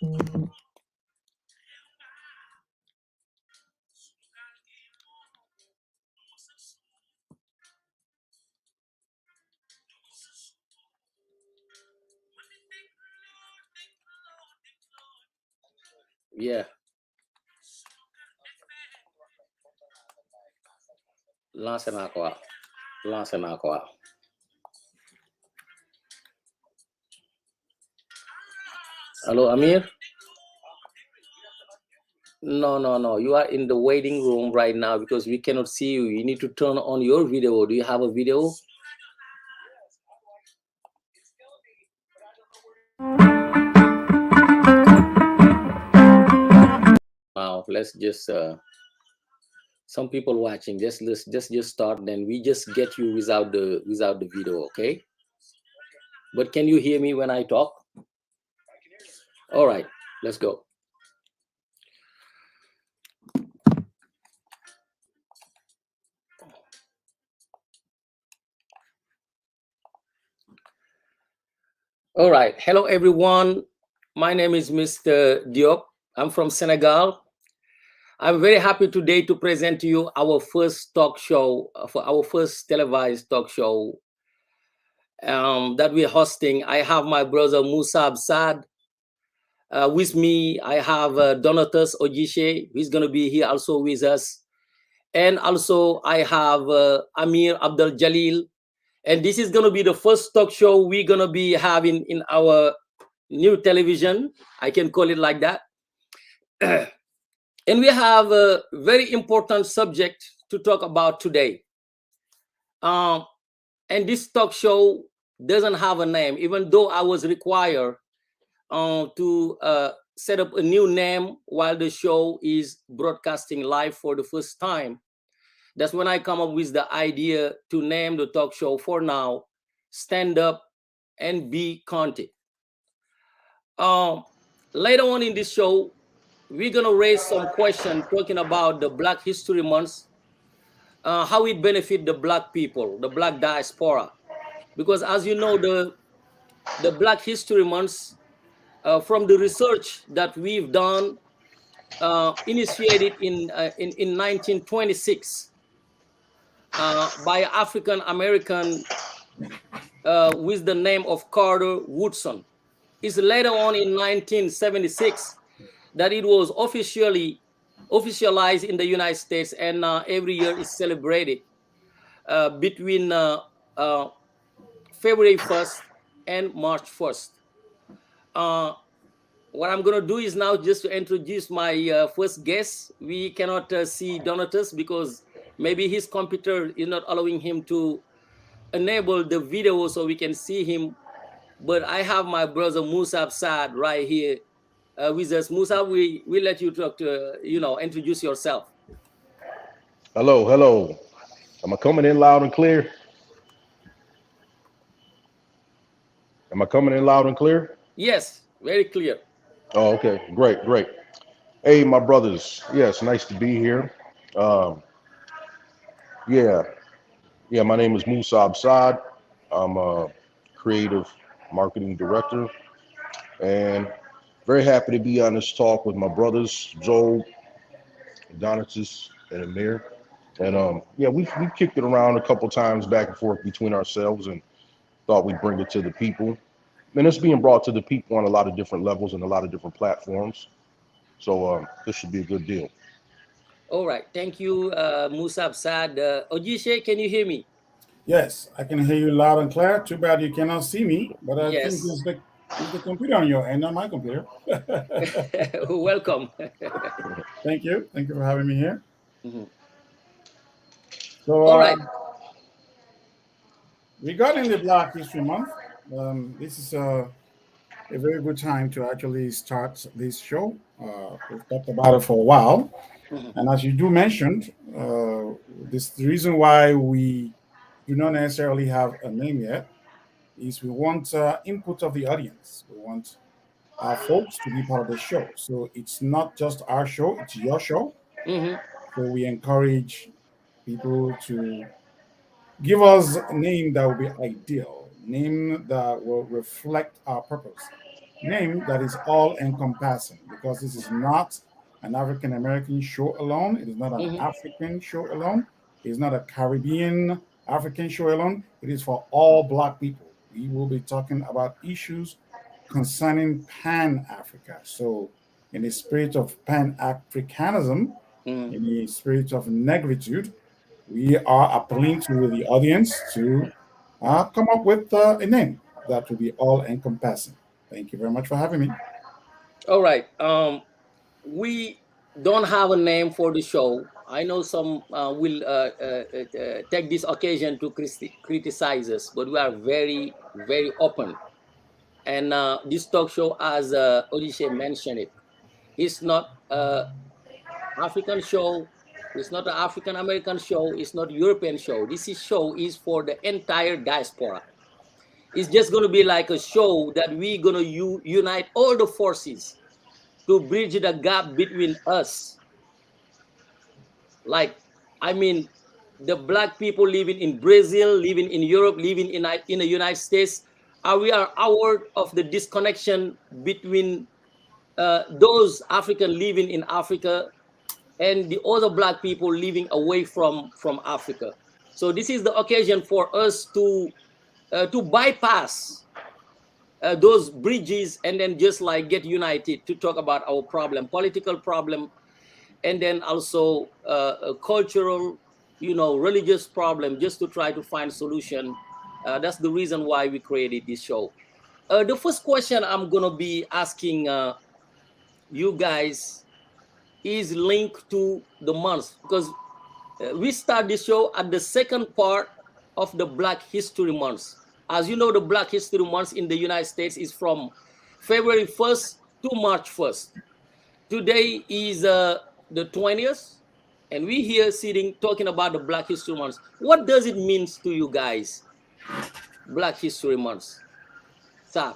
Yeah. Lancé naa ko waaw. Lancé naa ko waaw. Hello, Amir? No. You are in the waiting room right now because we cannot see you. You need to turn on your video. Do you have a video? Wow, let's just some people watching. Just start. Then we just get you without the video, okay? But can you hear me when I talk? All right, let's go. All right. Hello, everyone. My name is Mr. Diop. I'm from Senegal. I'm very happy today to present to you our first talk show, for our first televised talk show that we're hosting. I have my brother Musa Absad with me. I have Donatus Ojishe, who's going to be here also with us. And also I have Amir Abdul Jalil. And this is going to be the first talk show we're going to be having in our new television. I can call it like that. And we have a very important subject to talk about today. And this talk show doesn't have a name, even though I was required to set up a new name while the show is broadcasting live for the first time. That's when I come up with the idea to name the talk show for now, Stand Up and Be Counted. Later on in this show, we're going to raise some questions talking about the Black History Month, how it benefit the Black people, the Black Diaspora. Because as you know, the Black History Month, from the research that we've done, initiated in 1926 by African American with the name of Carter Woodson. It's later on in 1976 that it was officialized in the United States, and every year is celebrated between February 1st and March 1st. What I'm going to do is now just to introduce my first guest. We cannot see Donatus because maybe his computer is not allowing him to enable the video so we can see him. But I have my brother Musa Absad right here with us. Musa, we let you talk to, introduce yourself. Hello. Am I coming in loud and clear? Yes, very clear. Oh, okay. Great. Hey, my brothers. Yes, nice to be here. Um, yeah. My name is Musa Absad. I'm a creative marketing director and very happy to be on this talk with my brothers, Joel, Donatus, and Amir. And we've kicked it around a couple times back and forth between ourselves and thought we'd bring it to the people. And it's being brought to the people on a lot of different levels and a lot of different platforms. So this should be a good deal. All right. Thank you, Musa Absad. Ojishe, can you hear me? Yes, I can hear you loud and clear. Too bad you cannot see me, but I think Yes. it's the computer on your end, not my computer. Welcome. Thank you for having me here. Mm-hmm. So, All right. regarding the Black History Month, this is a very good time to actually start this show. We've talked about it for a while, Mm-hmm. and as you do mentioned, the reason why we do not necessarily have a name yet is we want input of the audience. We want our folks to be part of the show. So it's not just our show; it's your show. Mm-hmm. So we encourage people to give us a name that will be ideal, name that will reflect our purpose. name that is all encompassing, because this is not an African American show alone. It is not an Mhm. African show alone. It is not a Caribbean African show alone. It is for all Black people. We will be talking about issues concerning Pan Africa. So, in the spirit of Pan Africanism, Mhm. in the spirit of negritude, we are appealing to the audience to come up with a name that will be all encompassing. Thank you very much for having me. All right. We don't have a name for the show. I know some will take this occasion to criticize us, but we are very, very open. And this talk show, as Odisha mentioned it, it's not a African show. It's not an African American show. It's not European show. Show is for the entire diaspora. It's just going to be like a show that we're going to unite all the forces to bridge the gap between us. Like, I mean, the Black people living in Brazil, living in Europe, living in the United States, we are aware of the disconnection between those African living in Africa and the other Black people living away from Africa. So this is the occasion for us to bypass those bridges and then just like get united to talk about our problem, political problem, and then also a cultural, religious problem, just to try to find solution. That's the reason why we created this show. The first question I'm gonna be asking you guys is linked to the months, because we start this show at the second part of the Black History Months. As you know, the Black History Months in the United States is from February 1st to March 1st. Today is the 20th, and we here sitting talking about the Black History Months. What does it mean to you guys, Black History Months? Sir.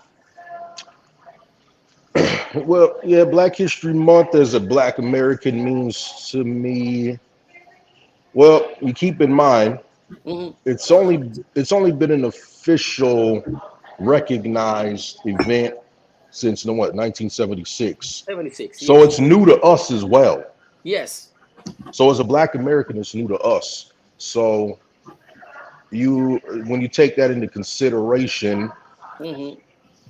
Well, yeah, Black History Month as a Black American means to me. Well, you keep in mind Mm-hmm. it's only been an official recognized event since the what 1976. 76, So yes. it's new to us as well. Yes. So as a Black American, it's new to us. So you when you take that into consideration, Mm-hmm.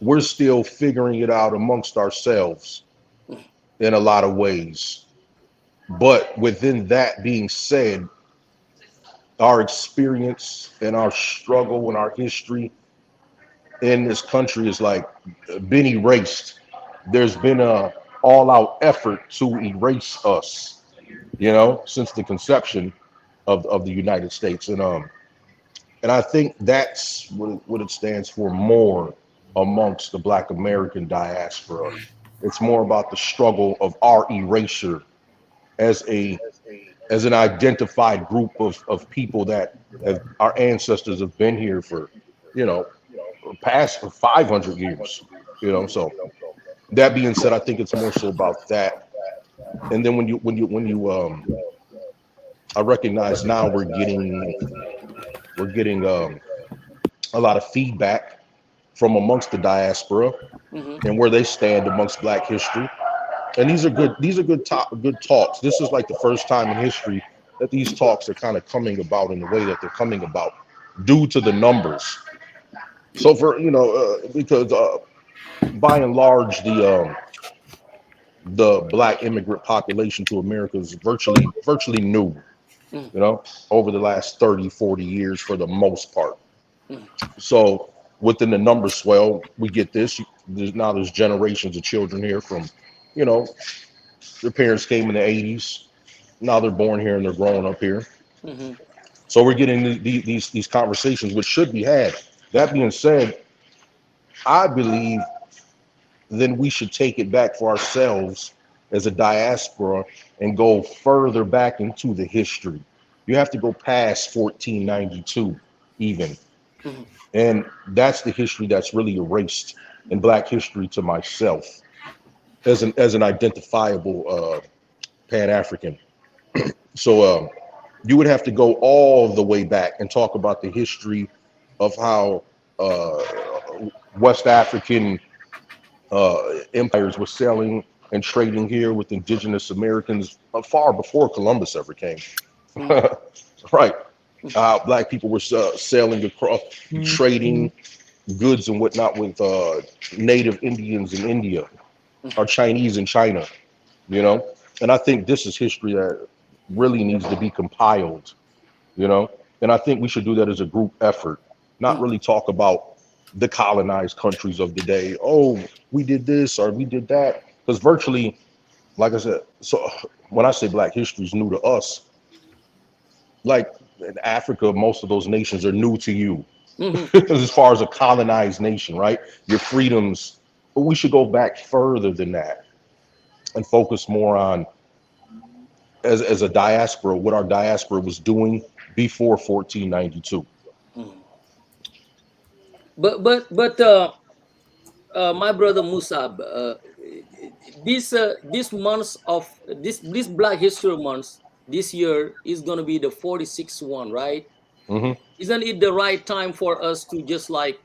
we're still figuring it out amongst ourselves in a lot of ways. But within that being said, our experience and our struggle and our history in this country is like been erased. There's been a all-out effort to erase us, since the conception of the United States. And I think that's what it stands for more amongst the Black American diaspora. It's more about the struggle of our erasure as a as an identified group of people that our ancestors have been here for, you know, past for 500 years, So that being said, I think it's more so about that. And then when you I recognize now we're getting a lot of feedback from amongst the diaspora Mm-hmm. and where they stand amongst Black history. And these are good talks. This is like the first time in history that these talks are kind of coming about in the way that they're coming about due to the numbers. So because by and large the Black immigrant population to America is virtually new, over the last 30, 40 years for the most part. Mm-hmm. So within the numbers swell, we get this. There's generations of children here from, you know, their parents came in the 80s. Now they're born here and they're growing up here. Mm-hmm. So we're getting these conversations, which should be had. That being said, I believe then we should take it back for ourselves as a diaspora and go further back into the history. You have to go past 1492 even. Mm-hmm. And that's the history that's really erased in Black history to myself as an identifiable Pan-African. So you would have to go all the way back and talk about the history of how uh, West African empires were selling and trading here with indigenous Americans far before Columbus ever came. Mm, Right. Black people were sailing across, trading goods and whatnot with native Indians in India or Chinese in China, you know? And I think this is history that really needs to be compiled, you know? And I think we should do that as a group effort, not mm, really talk about the colonized countries of the day. Oh, we did this or we did that. Because virtually, like I said, so when I say Black history is new to us, like in Africa, most of those nations are new to you. mhm, As far as a colonized nation, right? Your freedoms, but we should go back further than that and focus more on as a diaspora, what our diaspora was doing before 1492. mm. But my brother Musab, this months of this Black History Month this year is gonna be the 46th one, right? Hmm. Isn't it the right time for us to just like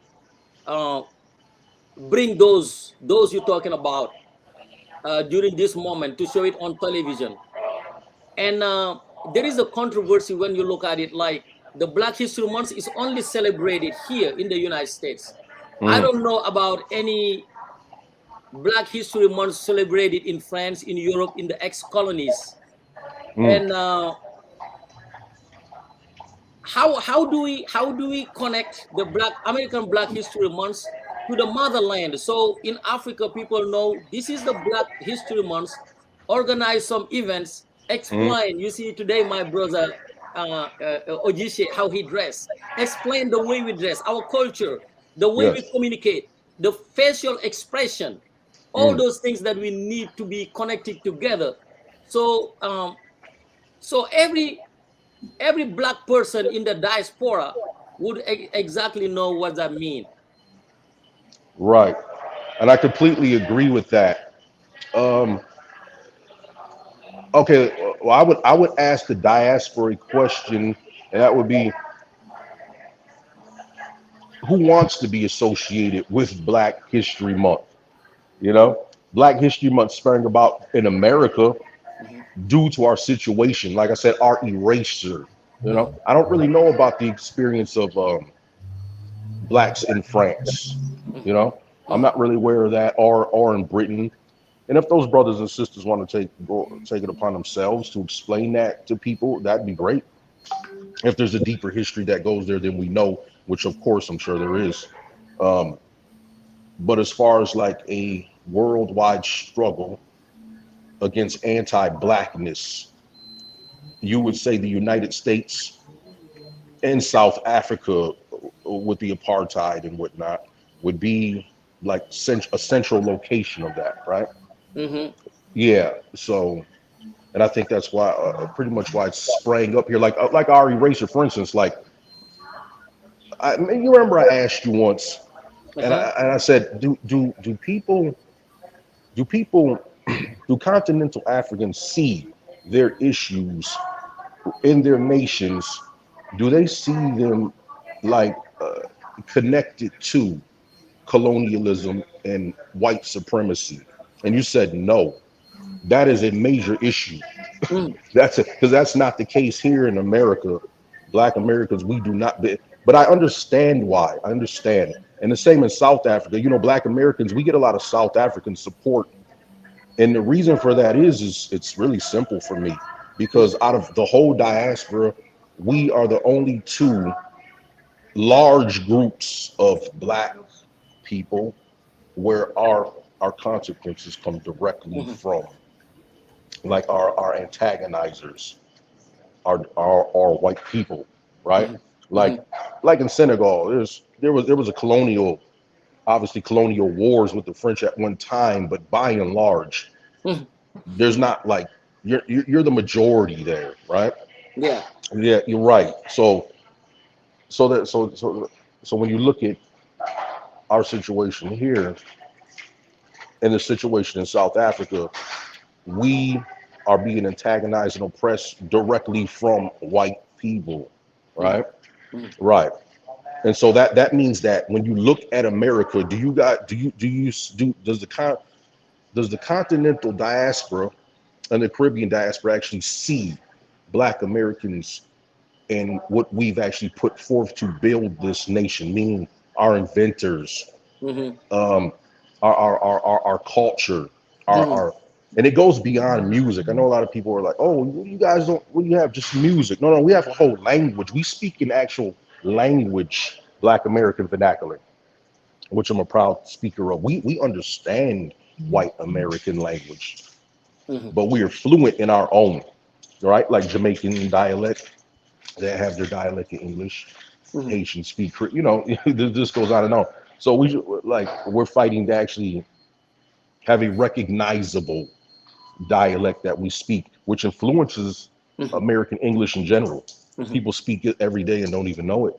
uh, bring those you're talking about during this moment to show it on television? And there is a controversy when you look at it. Like the Black History Month is only celebrated here in the United States. I Hmm. don't know about any Black History Month celebrated in France, in Europe, in the ex-colonies. Mm. And how do we connect the Black American Black History Month to the motherland? So in Africa, people know this is the Black History Month. Organize some events. Hmm. Explain. You see today, my brother Ojishe, how he dress. Explain the way we dress, our culture, the way we Yes. communicate, the facial expression, all Mm. those things that we need to be connected together. So so every Black person in the diaspora would exactly know what that means. Right. And I completely agree with that. Um, okay, well, I would ask the diaspora a question, and that would be, who wants to be associated with Black History Month? You know, Black History Month sprang about in America Mhm, due to our situation. Like I said, our erasure. You mhm, know, I don't really know about the experience of Blacks in France. mhm, You know, I'm mhm, not really aware of that, or in Britain. And if those brothers and sisters want to take it upon themselves to explain that to people, that'd be great. If there's a deeper history that goes there than we know, which of course I'm sure there is. Um, but as far as like a worldwide struggle against anti-blackness, you would say the United States and South Africa with the apartheid and whatnot would be like a central location of that, right? mhm, Yeah. So, and I think that's why, pretty much why it sprang up here. Like our eraser, for instance. Like, you remember I asked you once, and uh-huh, I said, do people do continental Africans see their issues in their nations? Do they see them like connected to colonialism and white supremacy? And you said no. That is a major issue. mhm, Because that's not the case here in America. Black Americans, we do not. But I understand why. I understand. And the same in South Africa. You know, Black Americans, we get a lot of South African support. And the reason for that is it's really simple for me. Because out of the whole diaspora, we are the only two large groups of Black people where our consequences come directly mhm, from, like our antagonizers are white people, right? mhm, Like mhm, like in Senegal, there was a obviously colonial wars with the French at one time, but by and large, mhm. there's not like you're the majority there, right? Yeah. Yeah, you're right. So when you look at our situation here and the situation in South Africa, we are being antagonized and oppressed directly from white people, Mhm, right? mhm, Right. And so that means that when you look at America, does the continental diaspora and the Caribbean diaspora actually see Black Americans and what we've actually put forth to build this nation, meaning our inventors, Mm-hmm. um, our culture, our, Mm-hmm. our, and it goes beyond music. I know a lot of people are like, oh, you guys don't, what do you have? Just music. No, we have a whole language. We speak in actual language, Black American vernacular, which I'm a proud speaker of. We understand white American language, Mm-hmm. but we are fluent in our own, right? Like Jamaican dialect, they have their dialect in English. Mm-hmm. Haitian speak, this goes on and on. So we're fighting to actually have a recognizable dialect that we speak, which influences Mm-hmm. American English in general. Mm-hmm. People speak it every day and don't even know it.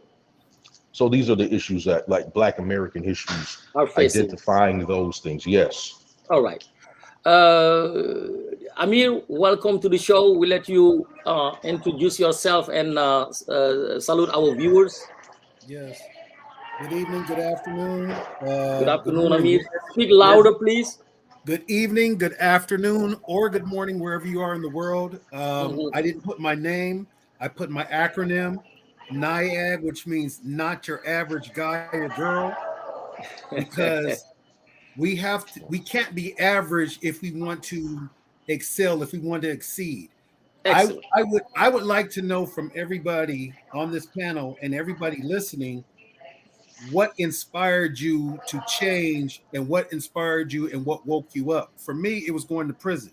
So these are the issues that, like, Black American histories, Are facing. identifying those things. Yes. All right. Amir, welcome to the show. We'll let you introduce yourself and salute our viewers. Yes. Good evening, good afternoon, Good good afternoon, morning. Amir. Speak louder, please. Good evening, good afternoon, or good morning, wherever you are in the world. Mm-hmm. I didn't put my name. I put my acronym, NIAG, which means not your average guy or girl, because we can't be average if we want to excel, if we want to exceed. Excellent. I would like to know from everybody on this panel and everybody listening, what inspired you to change and what inspired you and what woke you up. For me, it was going to prison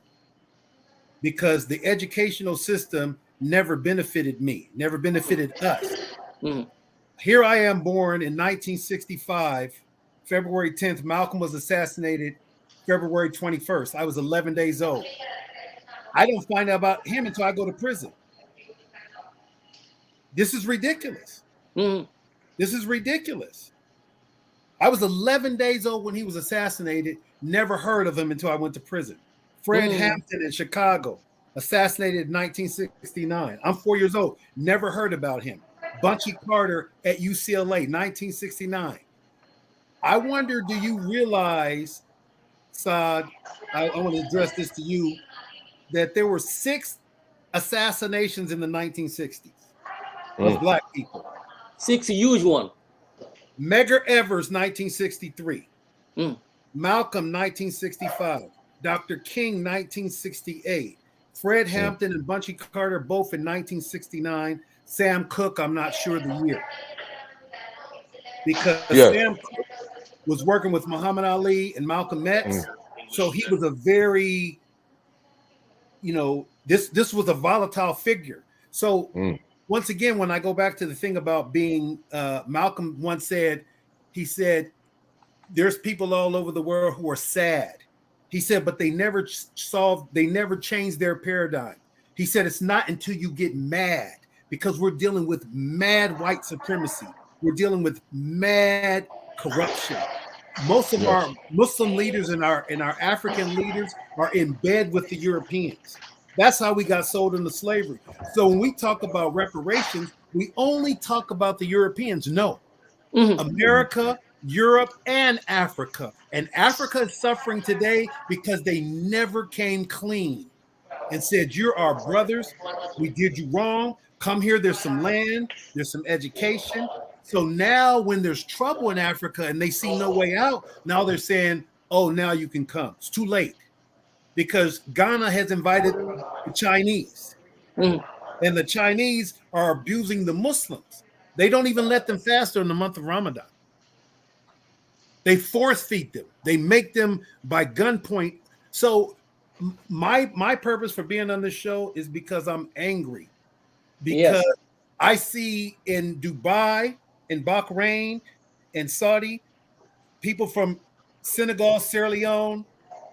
because the educational system never benefited me, never benefited us. Mm-hmm. Here I am, born in 1965, February 10th. Malcolm was assassinated February 21st. I was 11 days old. I don't find out about him until I go to prison. This is ridiculous. Mm-hmm. This is ridiculous. I was 11 days old when he was assassinated. Never heard of him until I went to prison. Fred Hampton in Chicago, assassinated in 1969. I'm 4 years old. Never heard about him. Bunchy Carter at UCLA, 1969. I wonder, do you realize, Saad, I want to address this to you, that there were 6 assassinations in the 1960s of Black people. 6 huge one. Medgar Evers, 1963. Mm. Malcolm, 1965. Dr. King, 1968. Fred Hampton and Bunchy Carter, both in 1969. Sam Cooke, I'm not sure the year. Because Sam Cooke was working with Muhammad Ali and Malcolm X. So he was a very, this was a volatile figure. So once again, when I go back to the thing about being, Malcolm once said, he said, there's people all over the world who are sad. He said, but they never changed their paradigm. He said, it's not until you get mad, because we're dealing with mad white supremacy. We're dealing with mad corruption. Most of our Muslim leaders and our African leaders are in bed with the Europeans. That's how we got sold into slavery. So when we talk about reparations, we only talk about the Europeans. No, America, Europe, and Africa. And Africa is suffering today because they never came clean and said, you're our brothers. We did you wrong. Come here. There's some land. There's some education. So now when there's trouble in Africa and they see no way out, now they're saying, oh, now you can come. It's too late, because Ghana has invited the Chinese, and the Chinese are abusing the Muslims. They don't even let them fast during the month of Ramadan. They force feed them. They make them by gunpoint. So my purpose for being on this show is because I'm angry, because I see in Dubai, in Bahrain, in Saudi, people from Senegal, Sierra Leone,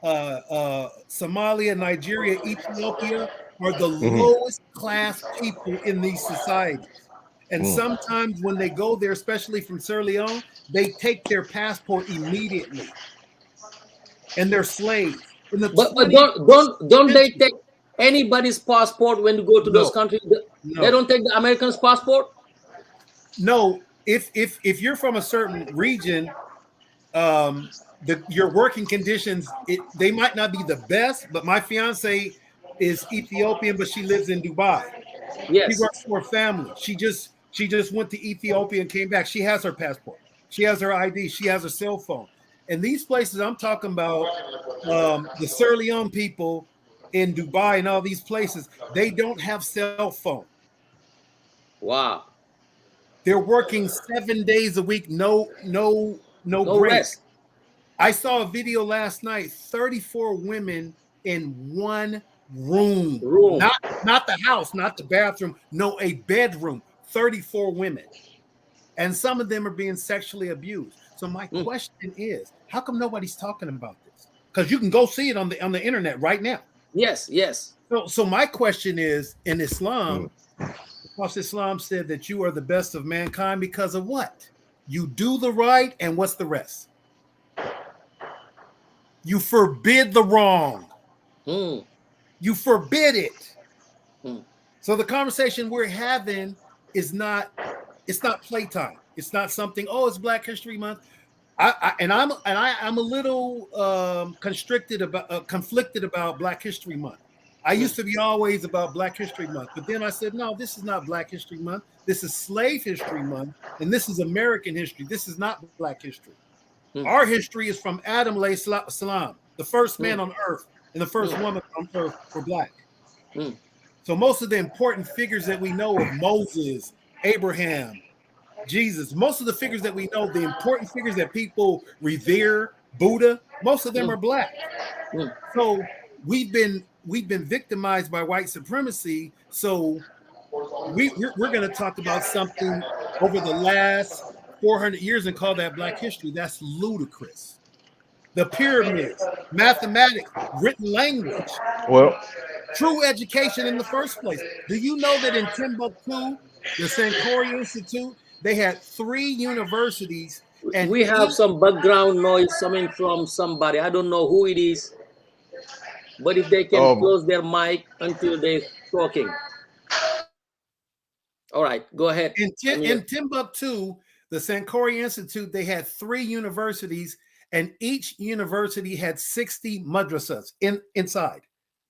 Somalia, Nigeria, Ethiopia are the lowest class people in these societies. And sometimes when they go there, especially from Sierra Leone, they take their passport immediately, and they're slaves. But don't they take anybody's passport when you go to those countries? They don't take the Americans' passport. No, if you're from a certain region, your working conditions, they might not be the best. But my fiance is Ethiopian, but she lives in Dubai. She Yes. works for a family. She just went to Ethiopia and came back. She has her passport. She has her ID. She has her cell phone. And these places I'm talking about, the Sierra Leone people in Dubai and all these places, they don't have cell phone. Wow. They're working 7 days a week, no break. Rest. I saw a video last night, 34 women in one room. Not the house, not the bathroom, no, a bedroom. 34 women. And some of them are being sexually abused. So my question is, how come nobody's talking about this? Because you can go see it on the internet right now. Yes, yes. So my question is, in Islam, because Islam said that you are the best of mankind because of what? You do the right, and what's the rest? You forbid the wrong. You forbid it. So the conversation we're having is not, it's not playtime. It's not something, oh, it's Black History Month. I'm a little conflicted about Black History Month. I used to be always about Black History Month, but then I said, no, this is not Black History Month. This is Slave History Month, and this is American history. This is not Black history. Our history is from Adam alayhi salam, the first man on earth, and the first woman on earth were Black. So most of the important figures that we know of, Moses, Abraham, Jesus, most of the figures that we know, the important figures that people revere, Buddha, most of them are Black. So we've been victimized by white supremacy. So we're going to talk about something over the last 400 years and call that Black history. That's ludicrous. The pyramids, mathematics, written language, Well, true education in the first place. Do you know that in Timbuktu, the Sankore Institute, they had 3 universities, and we have some background noise coming from somebody. I don't know who it is, but if they can close their mic until they're talking. All right, go ahead. In Timbuktu, the Sankore Institute, they had 3 universities, and each university had 60 madrasas inside,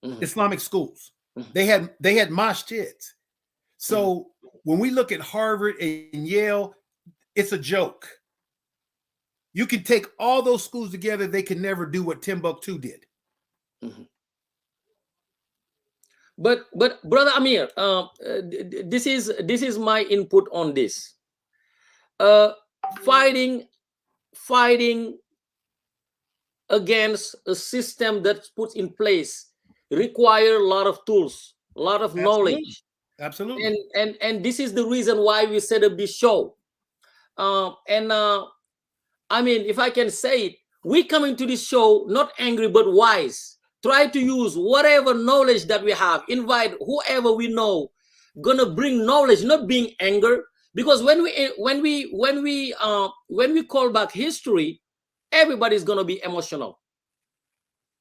Islamic schools. They had masjids. So when we look at Harvard and Yale, it's a joke. You can take all those schools together, they can never do what Timbuktu did. But Brother Amir, this is my input on this. Fighting against a system that's put in place require a lot of tools, a lot of knowledge. Absolutely. And this is the reason why we set up this show. I mean, if I can say it, we coming to this show not angry but wise. Try to use whatever knowledge that we have. Invite whoever we know. Gonna bring knowledge, not being anger. Because when we call back history, everybody's gonna be emotional.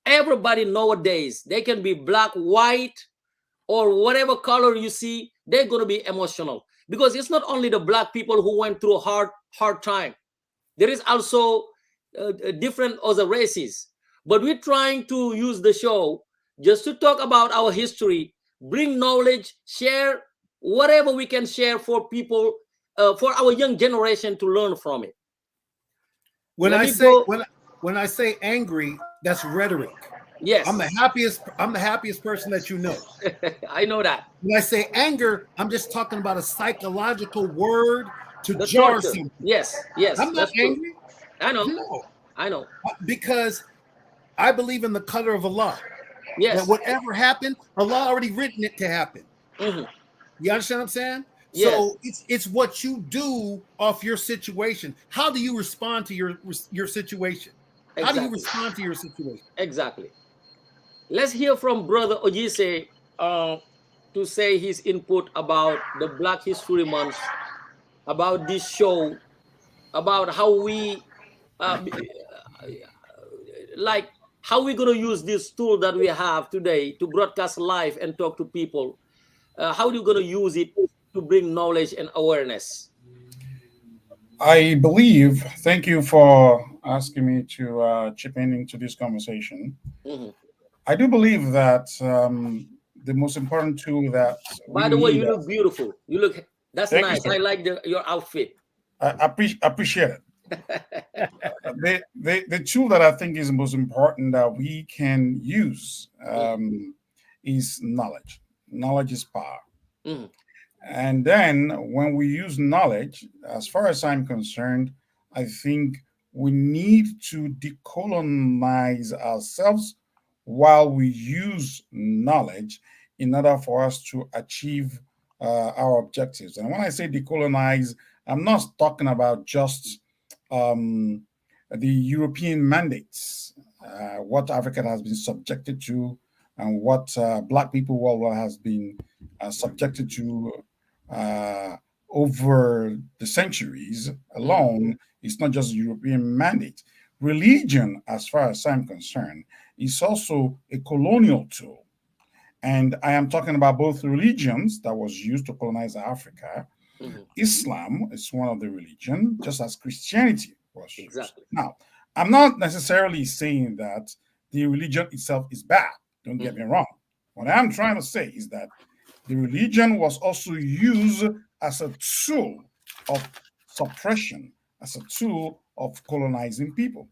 Everybody nowadays, they can be black, white, or whatever color you see, they're gonna be emotional. Because it's not only the black people who went through a hard time. There is also different other races. But we're trying to use the show just to talk about our history, bring knowledge, share whatever we can share for people, for our young generation to learn from it. When I say angry, that's rhetoric. Yes. I'm the happiest person that you know. I know that. When I say anger, I'm just talking about a psychological word to jar something. Yes. I'm not angry. I know. No. I know. Because I believe in the color of Allah. Yes. That whatever happened, Allah already written it to happen. You understand what I'm saying? Yes. So it's what you do off your situation. How do you respond to your situation? Exactly. How do you respond to your situation? Exactly. Let's hear from Brother Ojise to say his input about the Black History Month, about this show, about how we how we're going to use this tool that we have today to broadcast live and talk to people. How are you going to use it to bring knowledge and awareness? I believe, thank you for asking me to chip in into this conversation. Mhm. I do believe that the most important tool that we By the way, need, you look beautiful. You look, that's thank you, nice. sir. I like your outfit. Appreciate it. The tool that I think is most important that we can use Mhm, is knowledge. Knowledge is power. mhm, And then when we use knowledge, as far as I'm concerned, I think we need to decolonize ourselves while we use knowledge in order for us to achieve our objectives. And when I say decolonize, I'm not talking about just um, the European mandates, what Africa has been subjected to, and what Black people worldwide has been subjected to uh, over the centuries mhm, alone. It's not just a European mandate. Religion, as far as I'm concerned, is also a colonial tool. And I am talking about both religions that was used to colonize Africa. mhm. Islam is one of the religion, just as Christianity was used. Exactly. Now, I'm not necessarily saying that the religion itself is bad. Don't get Mhm, me wrong. What I'm trying to say is that the religion was also used as a tool of suppression, as a tool of colonizing people.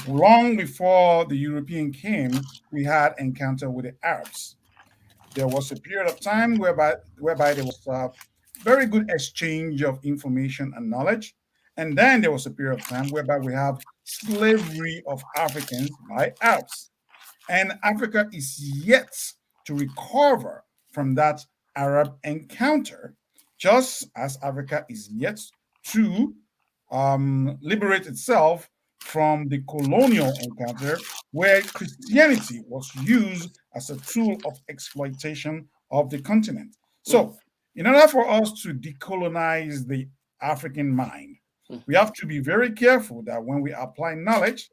Long before the European came, we had encounter with the Arabs. There was a period of time whereby there was a very good exchange of information and knowledge, and then there was a period of time whereby we have slavery of Africans by Arabs. And Africa is yet to recover from that Arab encounter, just as Africa is yet to liberate itself from the colonial encounter where Christianity was used as a tool of exploitation of the continent. mhm, So, in order for us to decolonize the African mind, mhm. we have to be very careful that when we apply knowledge,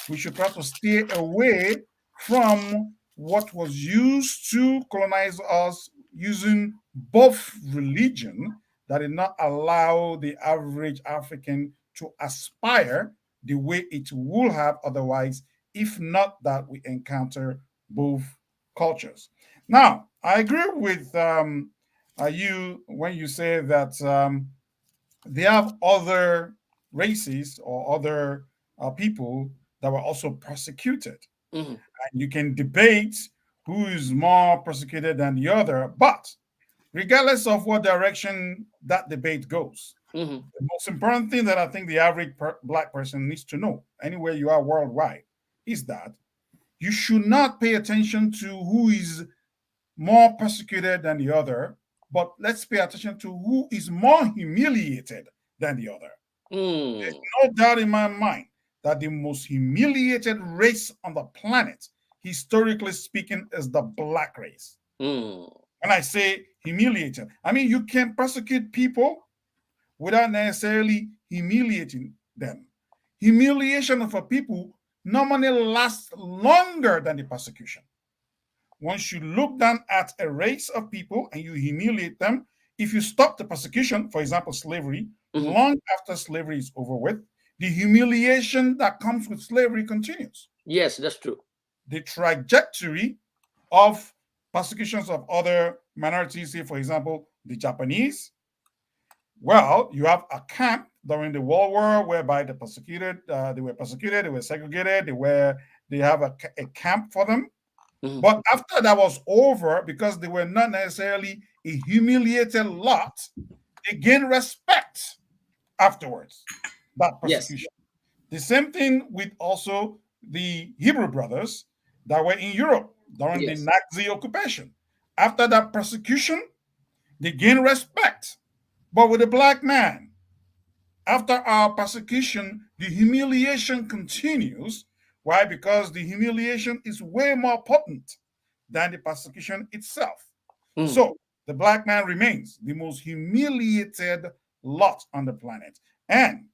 we should try to stay away from what was used to colonize us using both religion that did not allow the average African to aspire the way it would have otherwise, if not that we encounter both cultures. Now, I agree with you when you say that they have other races or other people that were also persecuted. Mhm, And you can debate who is more persecuted than the other, but regardless of what direction that debate goes, mhm. the most important thing that I think the average Black person needs to know, anywhere you are worldwide, is that you should not pay attention to who is more persecuted than the other, but let's pay attention to who is more humiliated than the other. There's Mm, no doubt in my mind that the most humiliated race on the planet, historically speaking, is the Black race. mm. When I say humiliated, I mean you can persecute people without necessarily humiliating them. Humiliation of a people normally lasts longer than the persecution. Once you look down at a race of people and you humiliate them, if you stop the persecution, for example, slavery, Mhm. long after slavery is over with, the humiliation that comes with slavery continues. Yes, that's true. The trajectory of persecutions of other minorities, say, for example, the Japanese, well, you have a camp during the World War whereby they were persecuted, they were segregated, they have a camp for them. Mhm, But after that was over, because they were not necessarily a humiliated lot, they gained respect afterwards, that yes. persecution. The same thing with also the Hebrew brothers that were in Europe during the Yes. Nazi occupation. After that persecution, they gained respect. But with the black man, after our persecution, the humiliation continues. Why? Because the humiliation is way more potent than the persecution itself. Mm, So the black man remains the most humiliated lot on the planet. And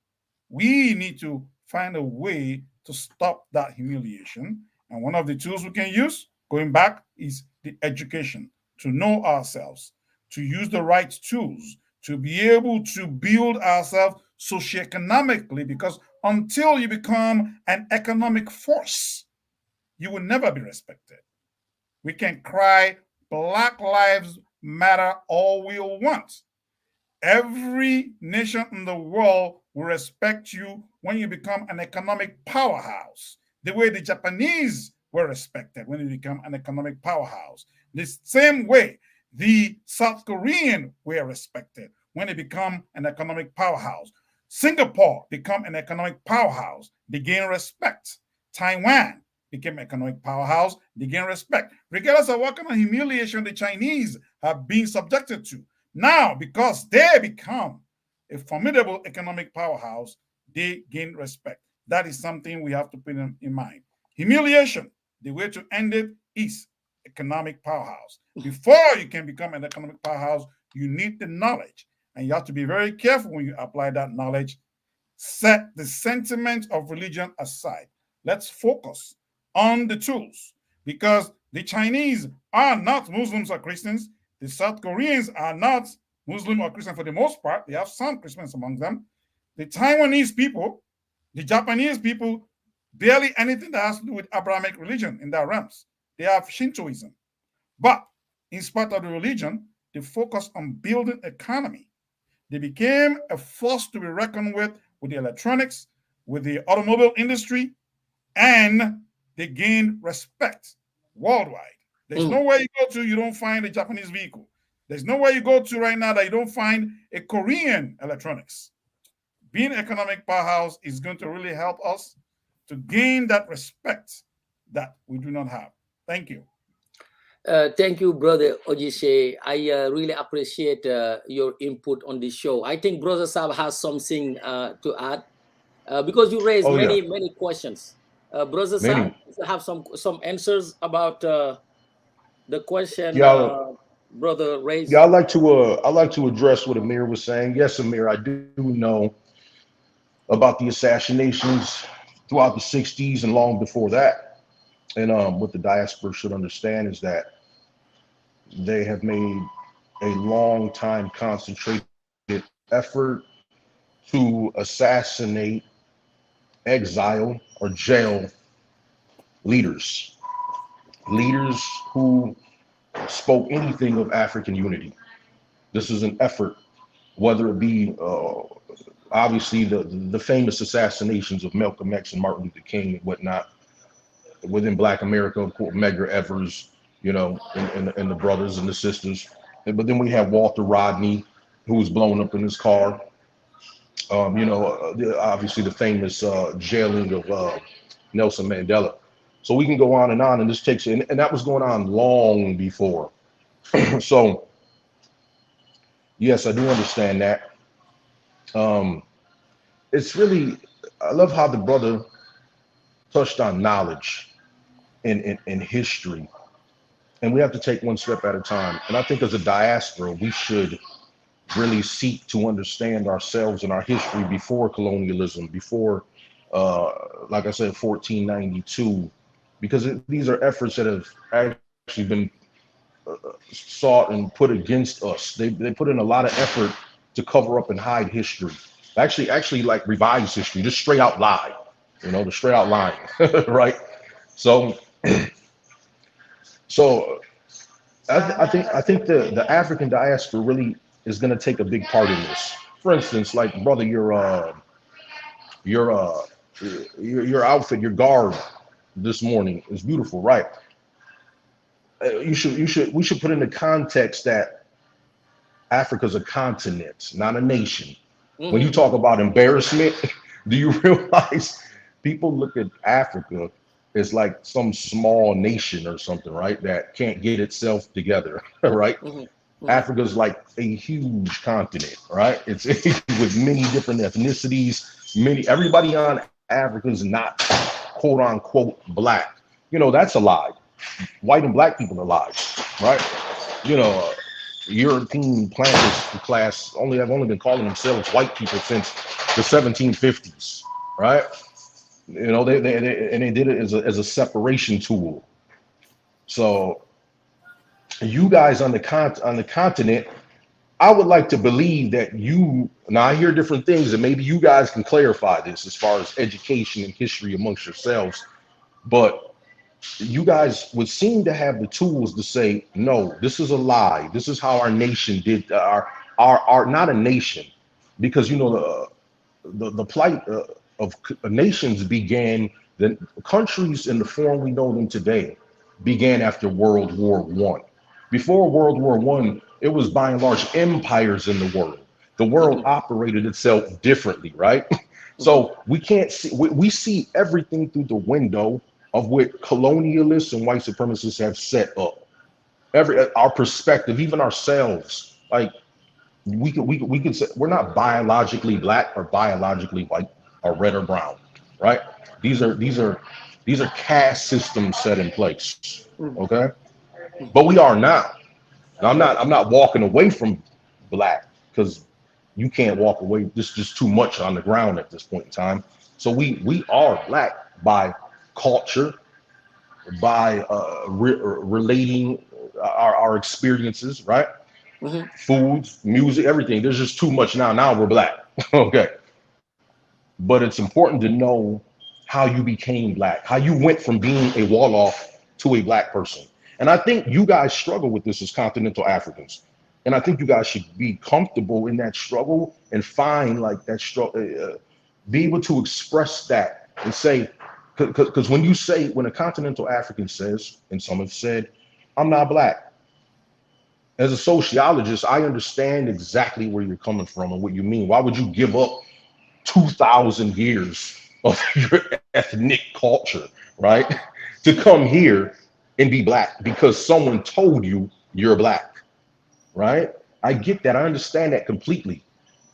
we need to find a way to stop that humiliation. And one of the tools we can use, going back, is the education to know ourselves, to use the right tools, to be able to build ourselves socioeconomically, because until you become an economic force, you will never be respected. We can cry Black Lives Matter all we want. Every nation in the world will respect you when you become an economic powerhouse, the way the Japanese were respected when you become an economic powerhouse. The same way the South Korean were respected when they become an economic powerhouse. Singapore become an economic powerhouse, they gain respect. Taiwan became economic powerhouse, they gain respect. Regardless of what kind of humiliation the Chinese have been subjected to. Now, because they become a formidable economic powerhouse, they gain respect. That is something we have to put in mind. Humiliation, the way to end it is economic powerhouse. Before you can become an economic powerhouse, you need the knowledge. And you have to be very careful when you apply that knowledge. Set the sentiment of religion aside. Let's focus on the tools, because the Chinese are not Muslims or Christians. The South Koreans are not Muslim or Christian for the most part. They have some Christians among them. The Taiwanese people, the Japanese people, barely anything that has to do with Abrahamic religion in their realms. They have Shintoism. But in spite of the religion, they focus on building economy. They became a force to be reckoned with the electronics, with the automobile industry, and they gained respect worldwide. There's nowhere you go to, you don't find a Japanese vehicle. There's nowhere you go to right now that you don't find a Korean electronics. Being economic powerhouse is going to really help us to gain that respect that we do not have. Thank you. Thank you, Brother Ojise. I really appreciate your input on this show. I think Brother Sab has something to add because you raised many questions. Brother Sab, you have some answers about the question Brother raised. Yeah, I like to address what Amir was saying. Yes, Amir, I do know about the assassinations throughout the 60s and long before that. And what the diaspora should understand is that they have made a long time concentrated effort to assassinate, exile, or jail leaders who spoke anything of African unity. This is an effort, whether it be obviously the famous assassinations of Malcolm X and Martin Luther King and whatnot within Black America, of course, Medgar Evers, you know, and the brothers and the sisters. But then we have Walter Rodney, who was blown up in his car. You know, obviously the famous jailing of Nelson Mandela. So we can go on, and this takes, and that was going on long before. So, yes, I do understand that. It's really, I love how the brother touched on knowledge and history. And we have to take one step at a time. And I think as a diaspora, we should really seek to understand ourselves and our history before colonialism, before, like I said, 1492, because these are efforts that have actually been sought and put against us. They put in a lot of effort to cover up and hide history. Actually like revise history, just straight out lie, you know, the straight out lying, right? So I think the African diaspora really is going to take a big part in this. For instance, like brother, your outfit, your garb this morning is beautiful, right? We should put in the context that Africa's a continent, not a nation. Mm-hmm. When you talk about embarrassment, do you realize people look at Africa as like some small nation or something, right? That can't get itself together, right? Mm-hmm. Mm-hmm. Africa's like a huge continent, right? It's with many different ethnicities. Everybody on Africa is not quote unquote black. You know, that's a lie. White and black people are lies, right? You know, European planters class have only been calling themselves white people since the 1750s, right? You know, they did it as a separation tool. So you guys on the continent, I would like to believe that now I hear different things, and maybe you guys can clarify this as far as education and history amongst yourselves, but you guys would seem to have the tools to say, no, this is a lie. This is how our nation did, our not a nation, because the plight of nations began, the countries in the form we know them today began after World War One. Before World War One, it was by and large empires in the world. The world operated itself differently, right? So we can't see, we see everything through the window of what colonialists and white supremacists have set up. Our perspective, even ourselves, like we could say we're not biologically black or biologically white or red or brown, right? These are caste systems set in place, okay? But we are now. Now I'm not walking away from black, because you can't walk away. There's just too much on the ground at this point in time. So we are black by culture, by relating our experiences, right? Foods, music, everything. There's just too much now. Now we're black. Okay. But it's important to know how you became black, how you went from being a Wolof to a black person. And I think you guys struggle with this as continental Africans. And I think you guys should be comfortable in that struggle and find like that struggle, be able to express that and say, because when a continental African says, and some have said, I'm not black. As a sociologist, I understand exactly where you're coming from and what you mean. Why would you give up 2,000 years of your ethnic culture, right, to come here and be black because someone told you you're black, right? I get that. I understand that completely.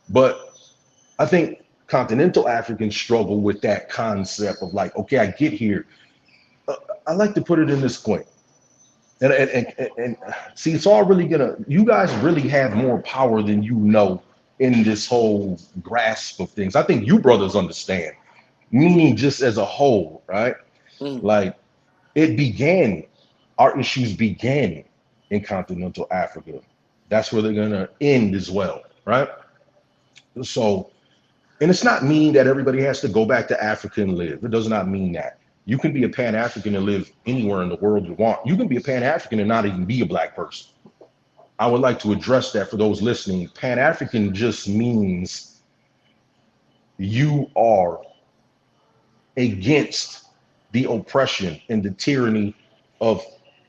But I think continental Africans struggle with that concept of like, okay, I get here. I like to put it in this point. And see, it's all really you guys really have more power than you know in this whole grasp of things. I think you brothers understand, meaning just as a whole, right? Like our issues began in continental Africa. That's where they're gonna end as well, right? So, and it's not mean that everybody has to go back to Africa and live. It does not mean that. You can be a Pan-African and live anywhere in the world you want. You can be a Pan-African and not even be a black person. I would like to address that for those listening. Pan-African just means you are against the oppression and the tyranny of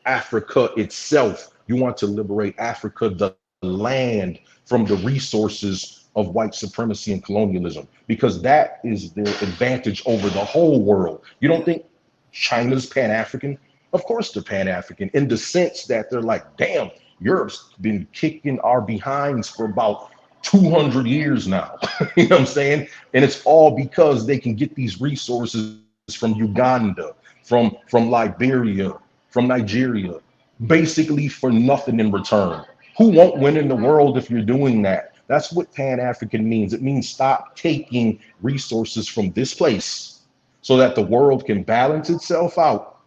Africa itself. You want to liberate Africa, the land, from the resources of white supremacy and colonialism, because that is their advantage over the whole world. You don't think China's Pan-African? Of course they're Pan-African, in the sense that they're like, damn, Europe's been kicking our behinds for about 200 years now. You know what I'm saying? And it's all because they can get these resources from Uganda, from Liberia, from Nigeria, basically for nothing in return. Who won't win in the world if you're doing that? That's what Pan-African means. It means stop taking resources from this place so that the world can balance itself out,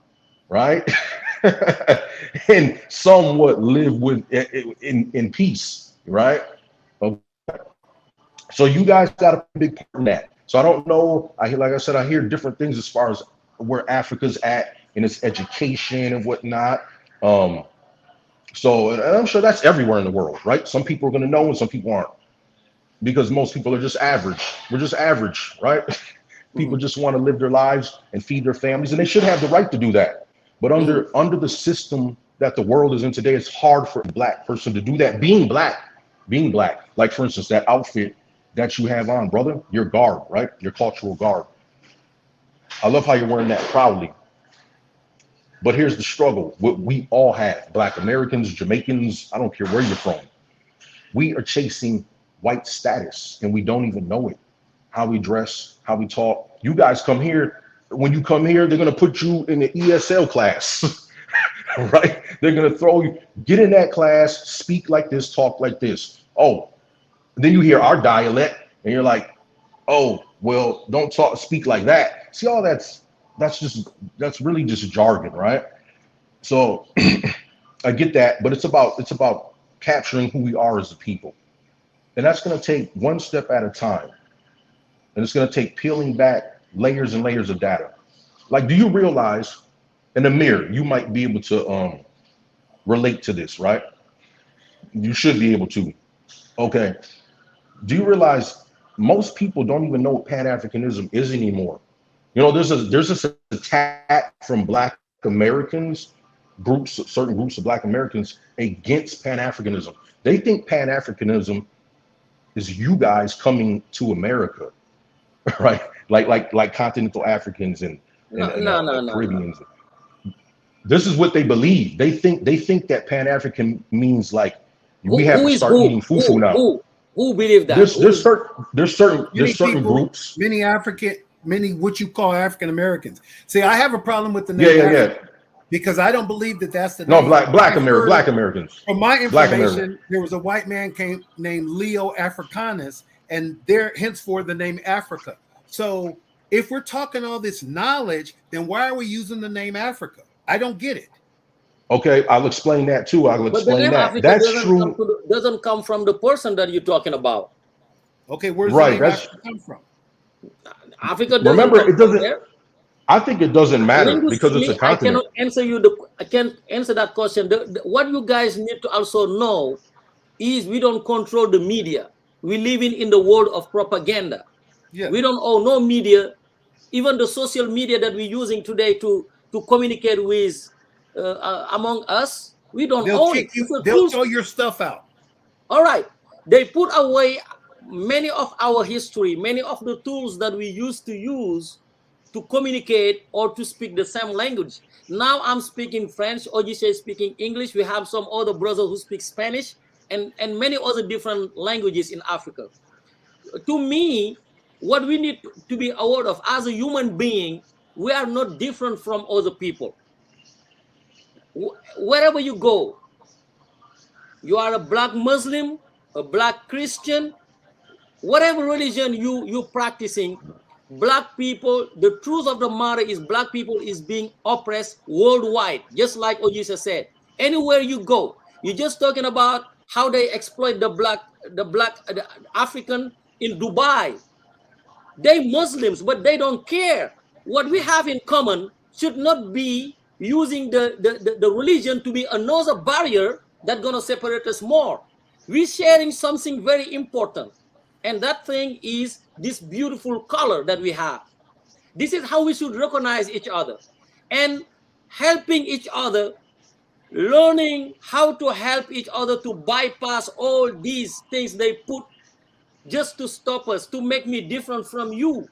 right? And somewhat live in peace, right? Okay. So you guys got a big part in that. So I don't know. Like I said, I hear different things as far as where Africa's at in its education and whatnot. So, and I'm sure that's everywhere in the world, right? Some people are going to know and some people aren't, because most people are just average. We're just average, right? People just want to live their lives and feed their families, and they should have the right to do that. But under the system that the world is in today, it's hard for a black person to do that. Being black, like for instance, that outfit that you have on, brother, your garb, right? Your cultural garb. I love how you're wearing that proudly. But here's the struggle. What we all have, Black Americans, Jamaicans, I don't care where you're from. We are chasing white status and we don't even know it. How we dress, how we talk. You guys come here. When you come here, they're going to put you in the ESL class, right? They're going to throw you, get in that class, speak like this, talk like this. Oh, then you hear our dialect and you're like, oh, well, don't speak like that. See, all that's really just jargon, right? So I get that, but it's about capturing who we are as a people. And that's going to take one step at a time. And it's going to take peeling back layers and layers of data. Like, do you realize, in the mirror, you might be able to relate to this, right? You should be able to. Okay. Do you realize most people don't even know what Pan-Africanism is anymore? You know, there's this attack from Black Americans, certain groups of Black Americans against Pan-Africanism. They think Pan-Africanism is you guys coming to America, right? Like continental Africans and Caribbeans. No. This is what they believe. They think that Pan-African means like we have to start eating fufu now. Who believe that? There's certain groups. Many what you call African Americans. See, I have a problem with the name because I don't believe that that's the name. No, Black Americans. From my information, there was a white man named Leo Africanus, and there henceforth the name Africa. So if we're talking all this knowledge, then why are we using the name Africa? I don't get it. Okay, I'll explain that too. I'll explain that. Africa That's true. Doesn't come from the person that you're talking about. Okay, where's the name Africa come from? Africa doesn't. Remember, it doesn't. I think it doesn't matter because it's a continent. I can't answer that question. What you guys need to also know is we don't control the media. We live in the world of propaganda. Yeah. We don't own no media. Even the social media that we're using today to communicate with among us, we don't own it. They'll throw your stuff out. All right. They put away many of our history, many of the tools that we used to use to communicate or to speak the same language. Now I'm speaking French, Ogisha is speaking English. We have some other brothers who speak Spanish and many other different languages in Africa. To me, what we need to be aware of as a human being, we are not different from other people. Wherever you go, you are a Black Muslim, a Black Christian, whatever religion you're practicing, Black people, the truth of the matter is Black people is being oppressed worldwide, just like Oyisa said. Anywhere you go, you're just talking about how they exploit the African in Dubai. They Muslims, but they don't care. What we have in common should not be using the religion to be another barrier that's going to separate us more. We're sharing something very important. And that thing is this beautiful color that we have. This is how we should recognize each other and helping each other, learning how to help each other to bypass all these things they put just to stop us, to make me different from you.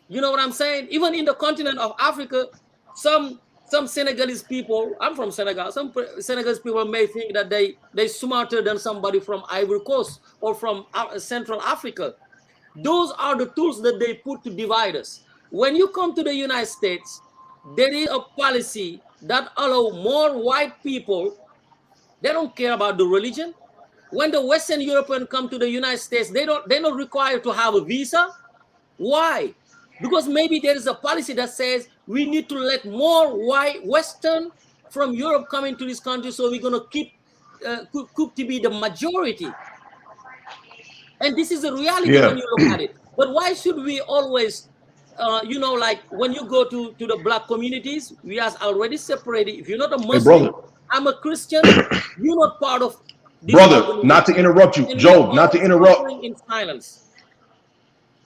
You know what I'm saying? Even in the continent of Africa, some Senegalese people, I'm from Senegal, some Senegalese people may think that they're smarter than somebody from Ivory Coast or from Central Africa. Those are the tools that they put to divide us. When you come to the United States, there is a policy that allows more white people, they don't care about the religion. When the Western Europeans come to the United States, they're not required to have a visa. Why? Because maybe there is a policy that says we need to let more white Western from Europe come into this country, so we're going to keep to be the majority. And this is a reality when you look at it. But why should we always, like when you go to the Black communities, we are already separated. If you're not a Muslim, hey, I'm a Christian, you're not part of this brother, not to interrupt you, Job, not to interrupt. In silence.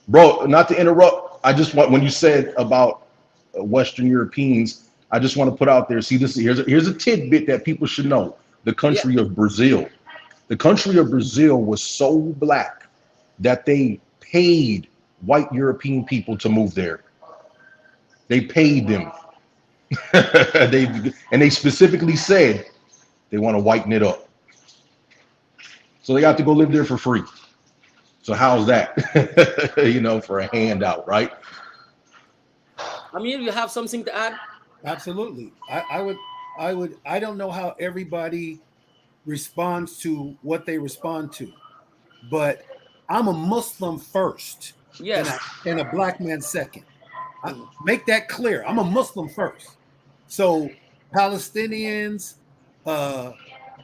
Bro, not to interrupt. I just want, when you said about Western Europeans, I just want to put out there, see, here's a tidbit that people should know. The country of Brazil. The country of Brazil was so Black that they paid white European people to move there. They paid them. They specifically said they want to whiten it up. So they got to go live there for free. So how's that? For a handout, right? I mean, you have something to add? Absolutely. I don't know how everybody responds to what they respond to, but I'm a Muslim first, yes, and a Black man second. I make that clear. I'm a Muslim first. So Palestinians,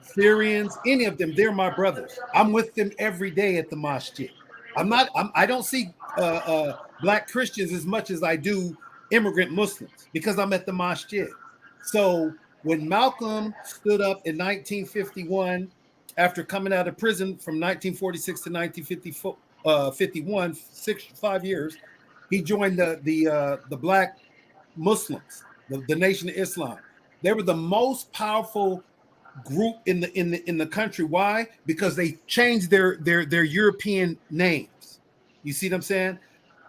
Syrians, any of them, they're my brothers. I'm with them every day at the masjid. I don't see black Christians as much as I do immigrant Muslims because I'm at the masjid. So when Malcolm stood up in 1951, after coming out of prison from 1946 to 1951, 5 years, he joined the black Muslims, the Nation of Islam. They were the most powerful group in the country. Why? Because they changed their European names. You see what I'm saying?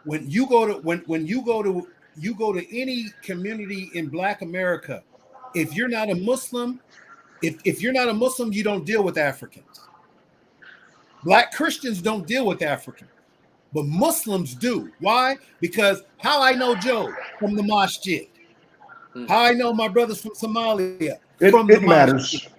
When you go to any community in Black America, if you're not a Muslim, if you're not a Muslim, you don't deal with Africans. Black Christians don't deal with Africans, but Muslims do. Why? Because how I know Joe from the masjid, how I know my brothers from Somalia from the It matters. masjid.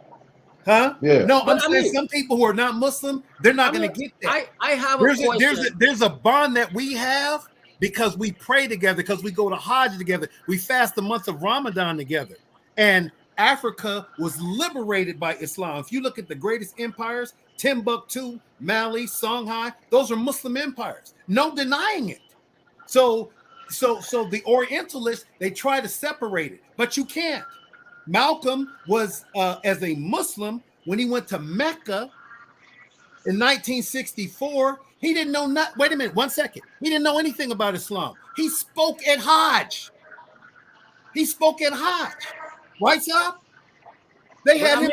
Huh? Yeah. No, But I'm saying some people who are not Muslim, they're not going to get that. I have a question. There's a bond that we have because we pray together, because we go to Hajj together, we fast the month of Ramadan together. And Africa was liberated by Islam. If you look at the greatest empires, Timbuktu, Mali, Songhai, those are Muslim empires. No denying it. So the Orientalists, they try to separate it, but you can't. Malcolm was, as a Muslim, when he went to Mecca in 1964, he didn't know not. Wait a minute, 1 second. He didn't know anything about Islam. He spoke at Hajj. Right, sir? They But had him.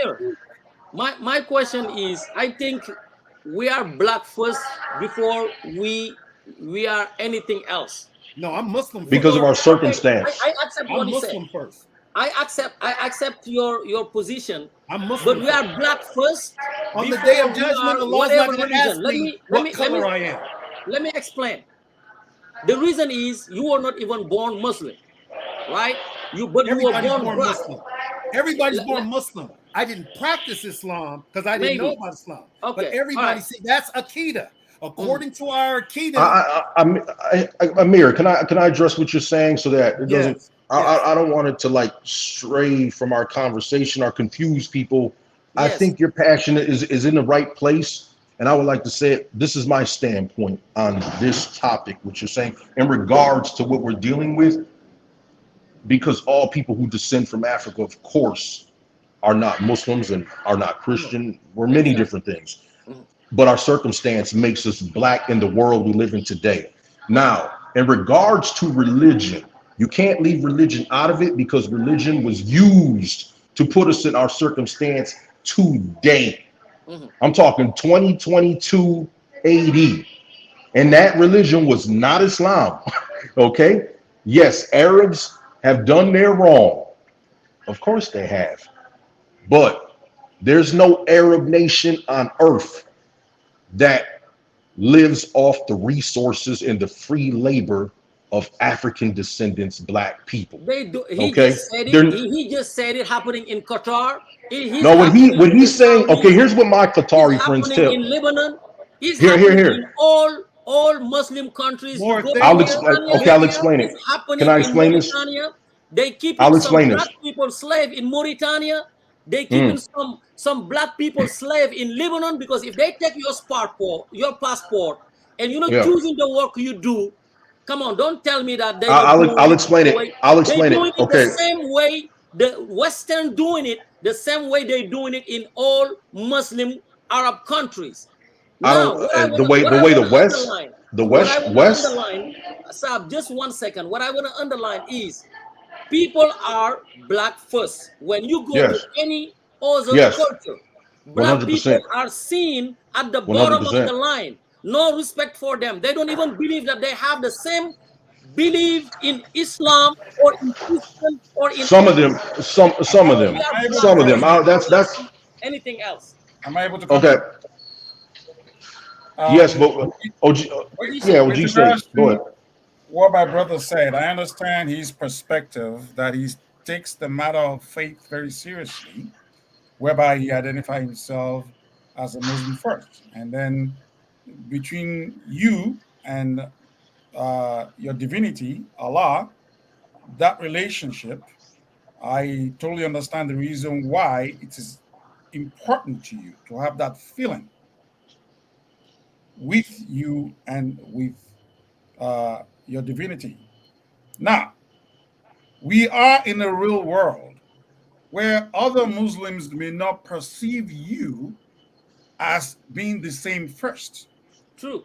Amir, my question is, I think we are black first before we are anything else. No, I'm Muslim first. Because of our Okay, circumstance. I accept what I'm he said. Muslim first. I accept your position. I'm Muslim. But we are black first. On the day of before we judgment, are Allah's not whatever going to religion. ask me what color I am. Let me explain. The reason is you were not even born Muslim, right? You were born black. Muslim. Everybody's born Muslim. I didn't practice Islam because I didn't know about Islam. Okay. But everybody see that's Aqidah. According to our Aqidah. Amir, can I address what you're saying so that it doesn't? Yes. I don't want it to like stray from our conversation or confuse people. I Yes. think your passion is in the right place, and I would like to say this is my standpoint on this topic, which you're saying in regards to what we're dealing with. Because all people who descend from Africa, of course, are not Muslims and are not Christian. We're many different things. But our circumstance makes us black in the world we live in today. Now, in regards to religion, you can't leave religion out of it because religion was used to put us in our circumstance today. I'm talking 2022 AD. And that religion was not Islam. Okay? Yes, Arabs have done their wrong. Of course they have. But there's no Arab nation on earth that lives off the resources and the free labor of African descendants, black people. They do. He Okay? just said it. He just said it happening in Qatar. No, when he's saying, okay, here's what my Qatari friends tell. In Lebanon. It's Here. in all Muslim countries. I'll explain it. Can I explain this? They keep explain black people slave in Mauritania. They keeping some black people slave in Lebanon because if they take your passport, and you're not choosing the work you do, come on, don't tell me that they. I'll explain it. I'll explain it. Okay. The same way the Western doing it, the same way they're doing it in all Muslim Arab countries. Now, the West. Sab, just 1 second. What I want to underline is people are black first. When you go to any other culture, black 100%. People are seen at the bottom 100%. Of the line. No respect for them. They don't even believe that they have the same belief in Islam or in Christian or in some of them. That's anything else. Am I able to? Okay. Yes, but OG say. Go ahead. What my brother said, I understand his perspective that he takes the matter of faith very seriously, whereby he identifies himself as a Muslim first, and then between you and your divinity, Allah, that relationship, I totally understand the reason why it is important to you to have that feeling with you and with your divinity. Now, we are in a real world where other Muslims may not perceive you as being the same first, True.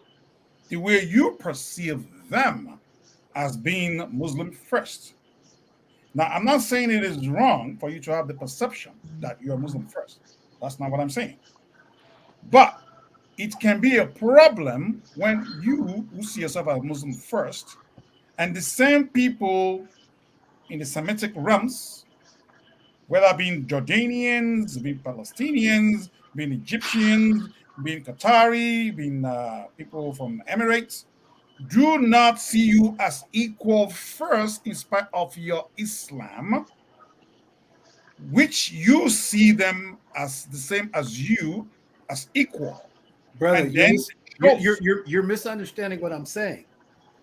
the way you perceive them as being Muslim first. Now, I'm not saying it is wrong for you to have the perception that you're Muslim first. That's not what I'm saying. But it can be a problem when you who see yourself as Muslim first, and the same people in the Semitic realms, whether being Jordanians, being Palestinians, being Egyptians, being Qatari, being people from Emirates, do not see you as equal first in spite of your Islam, which you see them as the same as you, as equal. Brother, And then you're misunderstanding what I'm saying.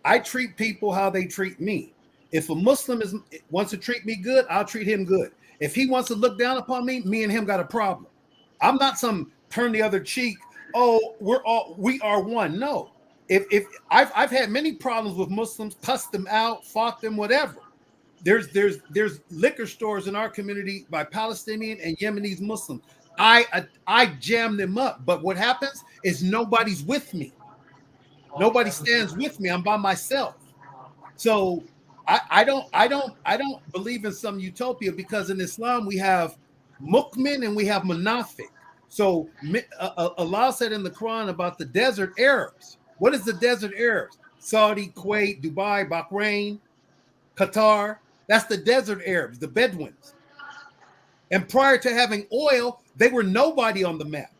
I treat people how they treat me. If a Muslim wants to treat me good, I'll treat him good. If he wants to look down upon me, me and him got a problem. I'm not some turn the other cheek. Oh, we are one. No. If I've had many problems with Muslims, cussed them out, fought them, whatever. There's liquor stores in our community by Palestinian and Yemenis Muslims. I jam them up, but what happens is nobody's with me. Nobody stands with me. I'm by myself. So I don't believe in some utopia, because in Islam we have mu'min and we have munafiq. So Allah said in the Quran about the desert Arabs. What is the desert Arabs? Saudi, Kuwait, Dubai, Bahrain, Qatar. That's the desert Arabs, the Bedouins. And prior to having oil, they were nobody on the map.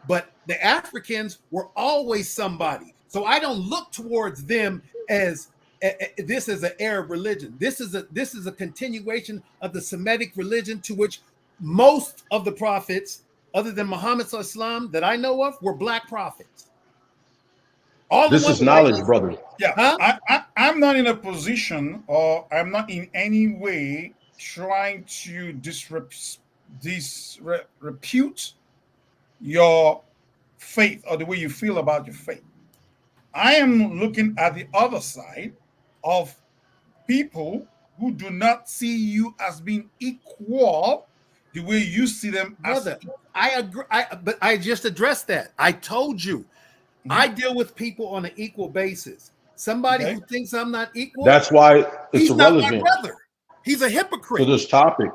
But the Africans were always somebody. So I don't look towards them as this is an Arab religion. This is a continuation of the Semitic religion, to which most of the prophets, other than Muhammad Islam that I know of, were black prophets. All this is knowledge, brother. Yeah, huh? I'm not in a position, or I'm not in any way trying to disrepute your faith or the way you feel about your faith. I am looking at the other side of people who do not see you as being equal the way you see them. Brother, I agree, but I just addressed that. I told you. I deal with people on an equal basis. Somebody who thinks I'm not equal, that's why it's he's irrelevant. not my brother. He's a hypocrite. To this topic.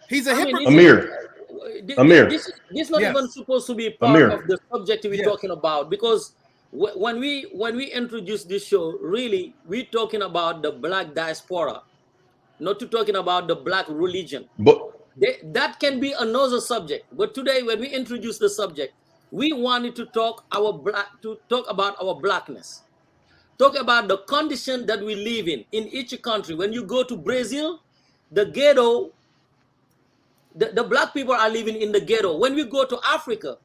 He's a hypocrite. Amir. This is not even supposed to be part of the subject we're talking about, because when we introduce this show, really we're talking about the Black Diaspora, not to talking about the black religion. But that can be another subject. But today, when we introduce the subject, we wanted to talk about our blackness, talk about the condition that we live in each country. When you go to Brazil, the ghetto, the black people are living in the ghetto. When we go to Africa,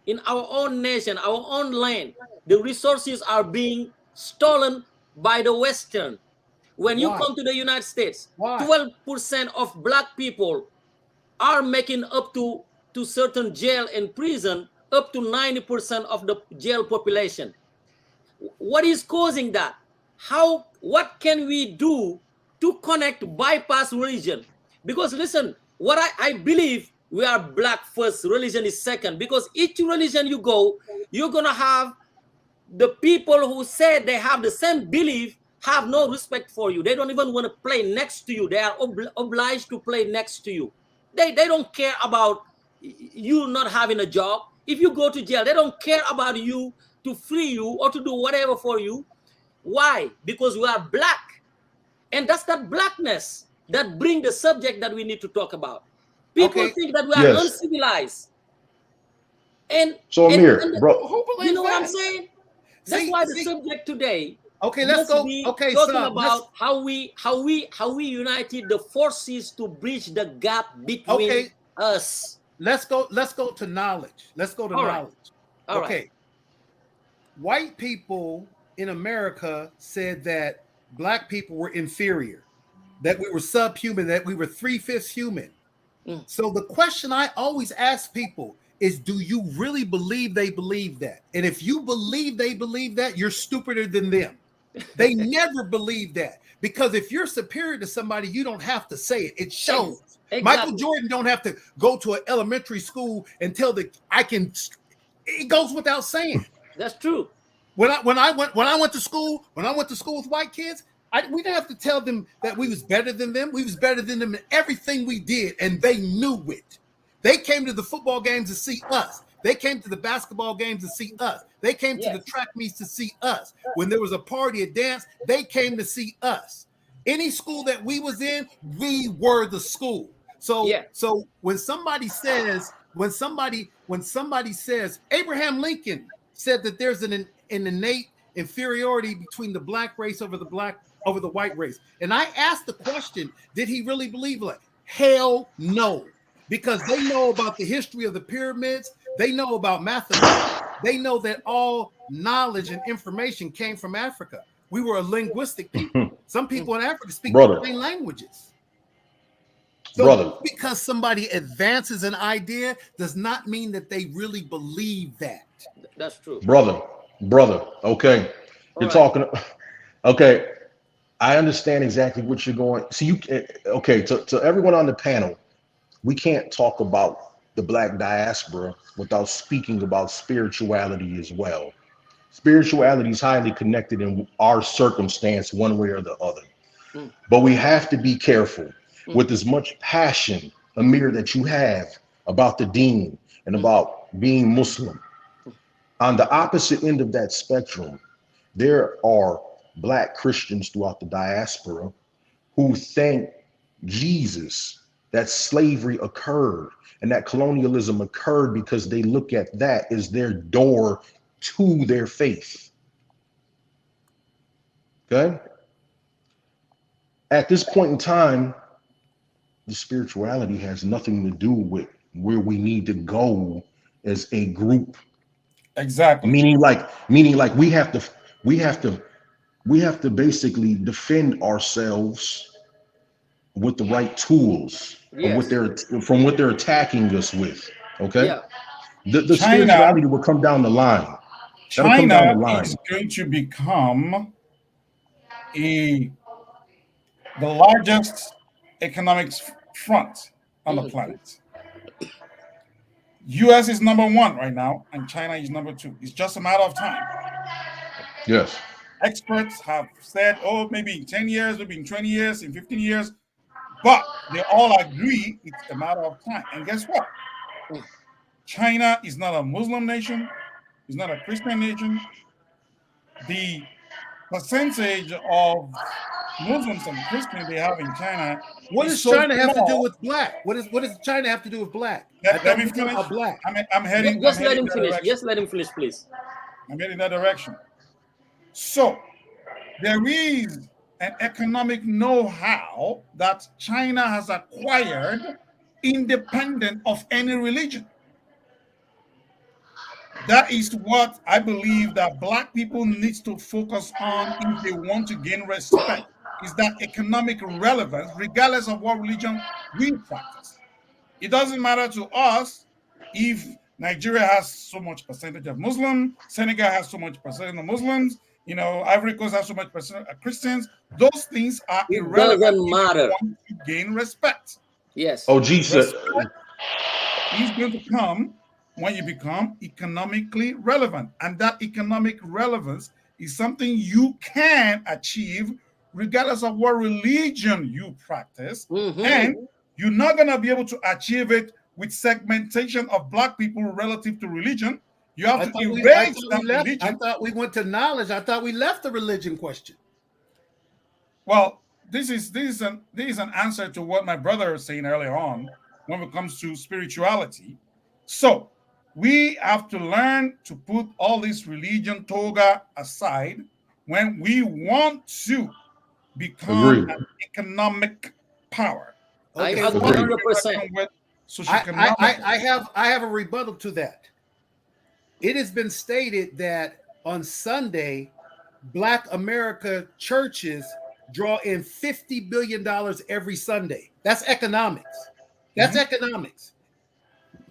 in our own nation, our own land, the resources are being stolen by the Western. When you come to the United States, 12% of black people are making up to certain jail and prison, up to 90% of the jail population. What is causing that? What can we do to connect, bypass religion? Because listen, what I believe, we are black first, religion is second. Because each religion you go, you're gonna have the people who say they have the same belief have no respect for you. They don't even want to play next to you. They are obliged to play next to you. They don't care about you not having a job. If you go to jail, they don't care about you to free you or to do whatever for you. Why? Because we are black. And that's that blackness that brings the subject that we need to talk about. People think that we are uncivilized. And so Amir, bro, you know what I'm saying? That's why the subject today. Okay, let's go. Okay, talking about how we united the forces to bridge the gap between us. Let's go to knowledge. Let's go to knowledge. Okay. White people in America said that black people were inferior, that we were subhuman, that we were 3/5 human. Mm. So the question I always ask people is, do you really believe they believe that? And if you believe they believe that, you're stupider than them. They never believe that, because if you're superior to somebody, you don't have to say it. It shows. Exactly. Michael Jordan don't have to go to an elementary school and tell I can. It goes without saying. That's true. When I went to school with white kids, we didn't have to tell them that we was better than them. We was better than them in everything we did, and they knew it. They came to the football games to see us. They came to the basketball games to see us. They came to the track meets to see us. When there was a party, a dance, they came to see us. Any school that we was in, we were the school. So when somebody says Abraham Lincoln said that there's an innate inferiority between the black race over the white race, and I asked the question, did he really believe it? Hell no. Because they know about the history of the pyramids, they know about mathematics, they know that all knowledge and information came from Africa. We were a linguistic people. Some people in Africa speak plain languages. So because somebody advances an idea does not mean that they really believe that. That's true. Brother. Okay. You're talking. Okay. I understand exactly what you're going. See, to everyone on the panel, we can't talk about the Black diaspora without speaking about spirituality as well. Spirituality is highly connected in our circumstance, one way or the other. But we have to be careful with as much passion, Amir, that you have about the deen and about being Muslim. On the opposite end of that spectrum, there are Black Christians throughout the diaspora who thank Jesus that slavery occurred and that colonialism occurred because they look at that as their door to their faith. Okay? At this point in time, the spirituality has nothing to do with where we need to go as a group. Exactly. Meaning like we have to basically defend ourselves with the right tools from what they're attacking us with. Okay. The spirituality will come down the line. China is going to become the largest economic front on the planet. US is number one right now, and China is number two. It's just a matter of time. Yes. Experts have said, maybe in 10 years, maybe in 20 years, in 15 years, but they all agree it's a matter of time. And guess what? China is not a Muslim nation. It's not a Christian nation. The percentage of Muslims and Christians they have in China. What does China have to do with black? What does China have to do with black? Let me finish. Black. I'm heading. Just let him finish. Just let him finish, please. I'm heading that direction. So there is an economic know-how that China has acquired independent of any religion. That is what I believe that Black people need to focus on if they want to gain respect, is that economic relevance, regardless of what religion we practice. It doesn't matter to us if Nigeria has so much percentage of Muslims, Senegal has so much percentage of Muslims, Ivory Coast has so much percentage of Christians. Those things are irrelevant. Doesn't matter. If you want to gain respect. Yes. Jesus is going to come when you become economically relevant. And that economic relevance is something you can achieve regardless of what religion you practice. And you're not going to be able to achieve it with segmentation of Black people relative to religion. You have to erase that religion. I thought we went to knowledge. I thought we left the religion question. Well, this is an answer to what my brother was saying earlier on when it comes to spirituality. So we have to learn to put all this religion toga aside when we want to become an economic power. I agree 100%. I have a rebuttal to that. It has been stated that on Sunday, Black America churches draw in $50 billion every Sunday. That's economics. That's economics.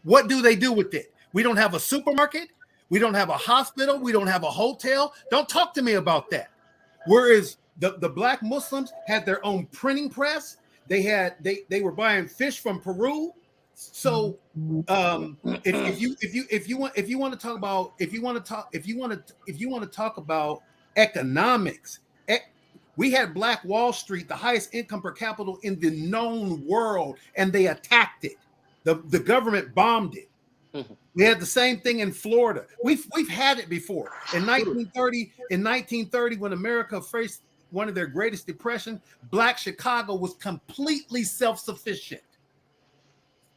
What do they do with it? We don't have a supermarket. We don't have a hospital. We don't have a hotel. Don't talk to me about that. Whereas the black Muslims had their own printing press. They were buying fish from Peru. So if you want to talk about economics, we had Black Wall Street, the highest income per capita in the known world, and they attacked it. The government bombed it. Mhm. We had the same thing in Florida. We've had it before. In 1930, when America faced one of their greatest depression, Black Chicago was completely self-sufficient.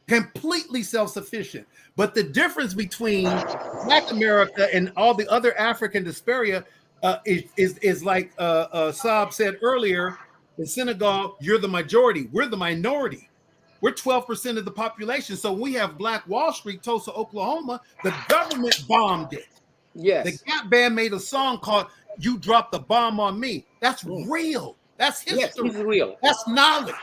Completely self-sufficient. But the difference between Black America and all the other African diaspora is like Saab said earlier, in Senegal, you're the majority. We're the minority. We're 12% of the population. So we have Black Wall Street, Tulsa, Oklahoma. The government bombed it. Yes. The Gap Band made a song called "You Dropped the Bomb on Me." That's real. That's history. Yes, it's real. That's knowledge.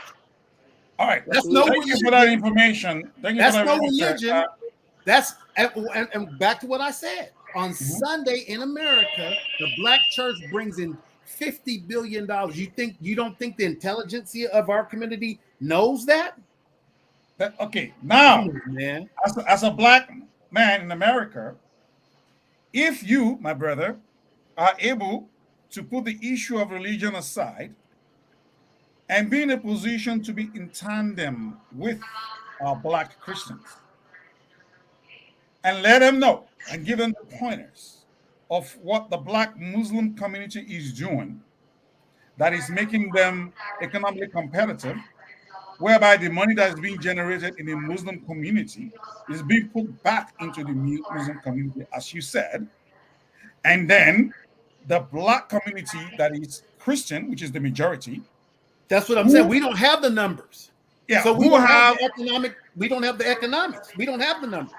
All right. That's no Thank you for that information. Thank you That's for that no research. religion. That's and back to what I said. On Sunday in America, the Black church brings in $50 billion. You don't think the intelligentsia of our community knows that? Okay, now, Man. as a black man in America, if you, my brother, are able to put the issue of religion aside and be in a position to be in tandem with our Black Christians and let them know and give them the pointers of what the Black Muslim community is doing that is making them economically competitive, whereby the money that is being generated in the Muslim community is being put back into the Muslim community, as you said. And then the Black community that is Christian, which is the majority. That's what I'm saying. We don't have the numbers. Yeah, So we don't have the economics. We don't have the numbers.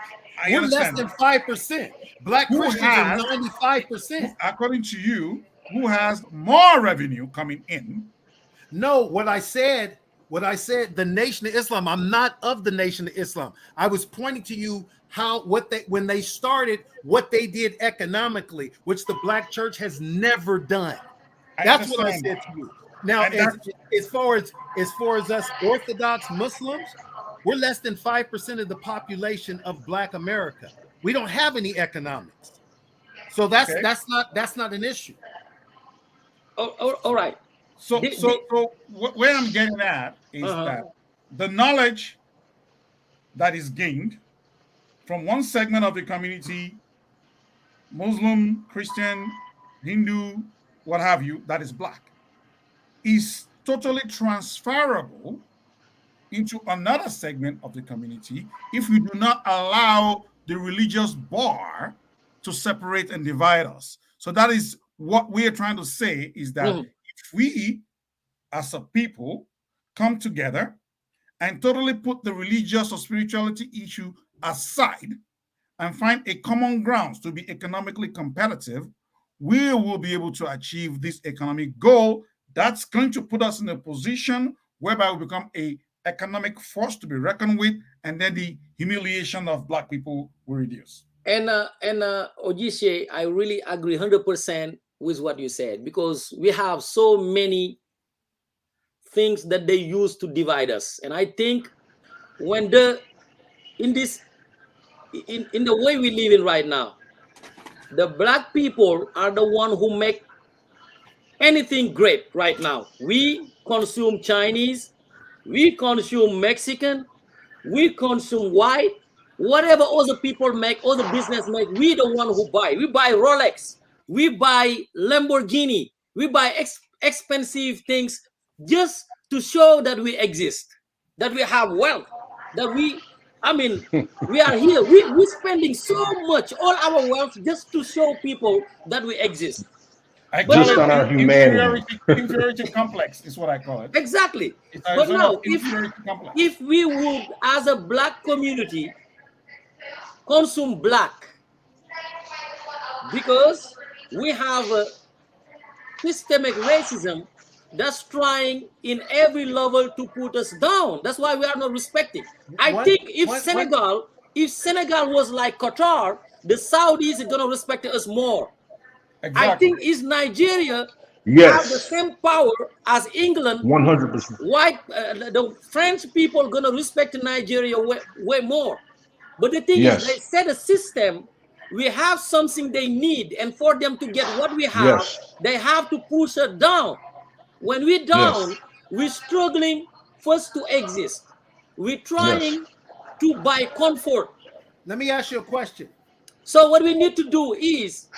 We're less than 5%. Black Christians are 95%. According to you, who has more revenue coming in? No, what I said, the Nation of Islam. I'm not of the Nation of Islam. I was pointing to you when they started, what they did economically, which the Black church has never done. That's what I said to you. Now, as far as us Orthodox Muslims, we're less than 5% of the population of Black America. We don't have any economics, so that's not an issue. All right. So where I'm getting at is that the knowledge that is gained from one segment of the community, Muslim, Christian, Hindu, what have you, that is Black, is totally transferable into another segment of the community if we do not allow the religious bar to separate and divide us. So that is what we are trying to say, is that if we as a people come together and totally put the religious or spirituality issue aside and find a common grounds to be economically competitive, we will be able to achieve this economic goal that's going to put us in a position whereby we become a economic force to be reckoned with, and then the humiliation of Black people will reduce. And Ojisie, I really agree 100% with what you said, because we have so many things that they use to divide us. And I think when in the way we live in right now, the Black people are the one who make anything great right now. We consume Chinese, we consume Mexican, we consume white, whatever other people make, other business make, we the one who buy. We buy Rolex, we buy Lamborghini, we buy expensive things just to show that we exist, that we have wealth, that we are here. We're spending so much, all our wealth, just to show people that we exist. I call it our humanity. Inferiority complex is what I call it. Exactly. But now, if we would, as a Black community, consume Black, because we have a systemic racism, that's trying in every level to put us down. That's why we are not respected. I think if Senegal was like Qatar, the Saudis are gonna respect us more. I Exactly. think is Nigeria have the Yes, same power as England. 100%. White, the French people gonna respect Nigeria way more. But the thing is, they Yes, set a system. We have something they need, and for them to get what we have, yes, they have to push it down. When we're yes, down, we're struggling first to exist. We're yes, trying to buy comfort. Let me ask you a question. So what we need to do is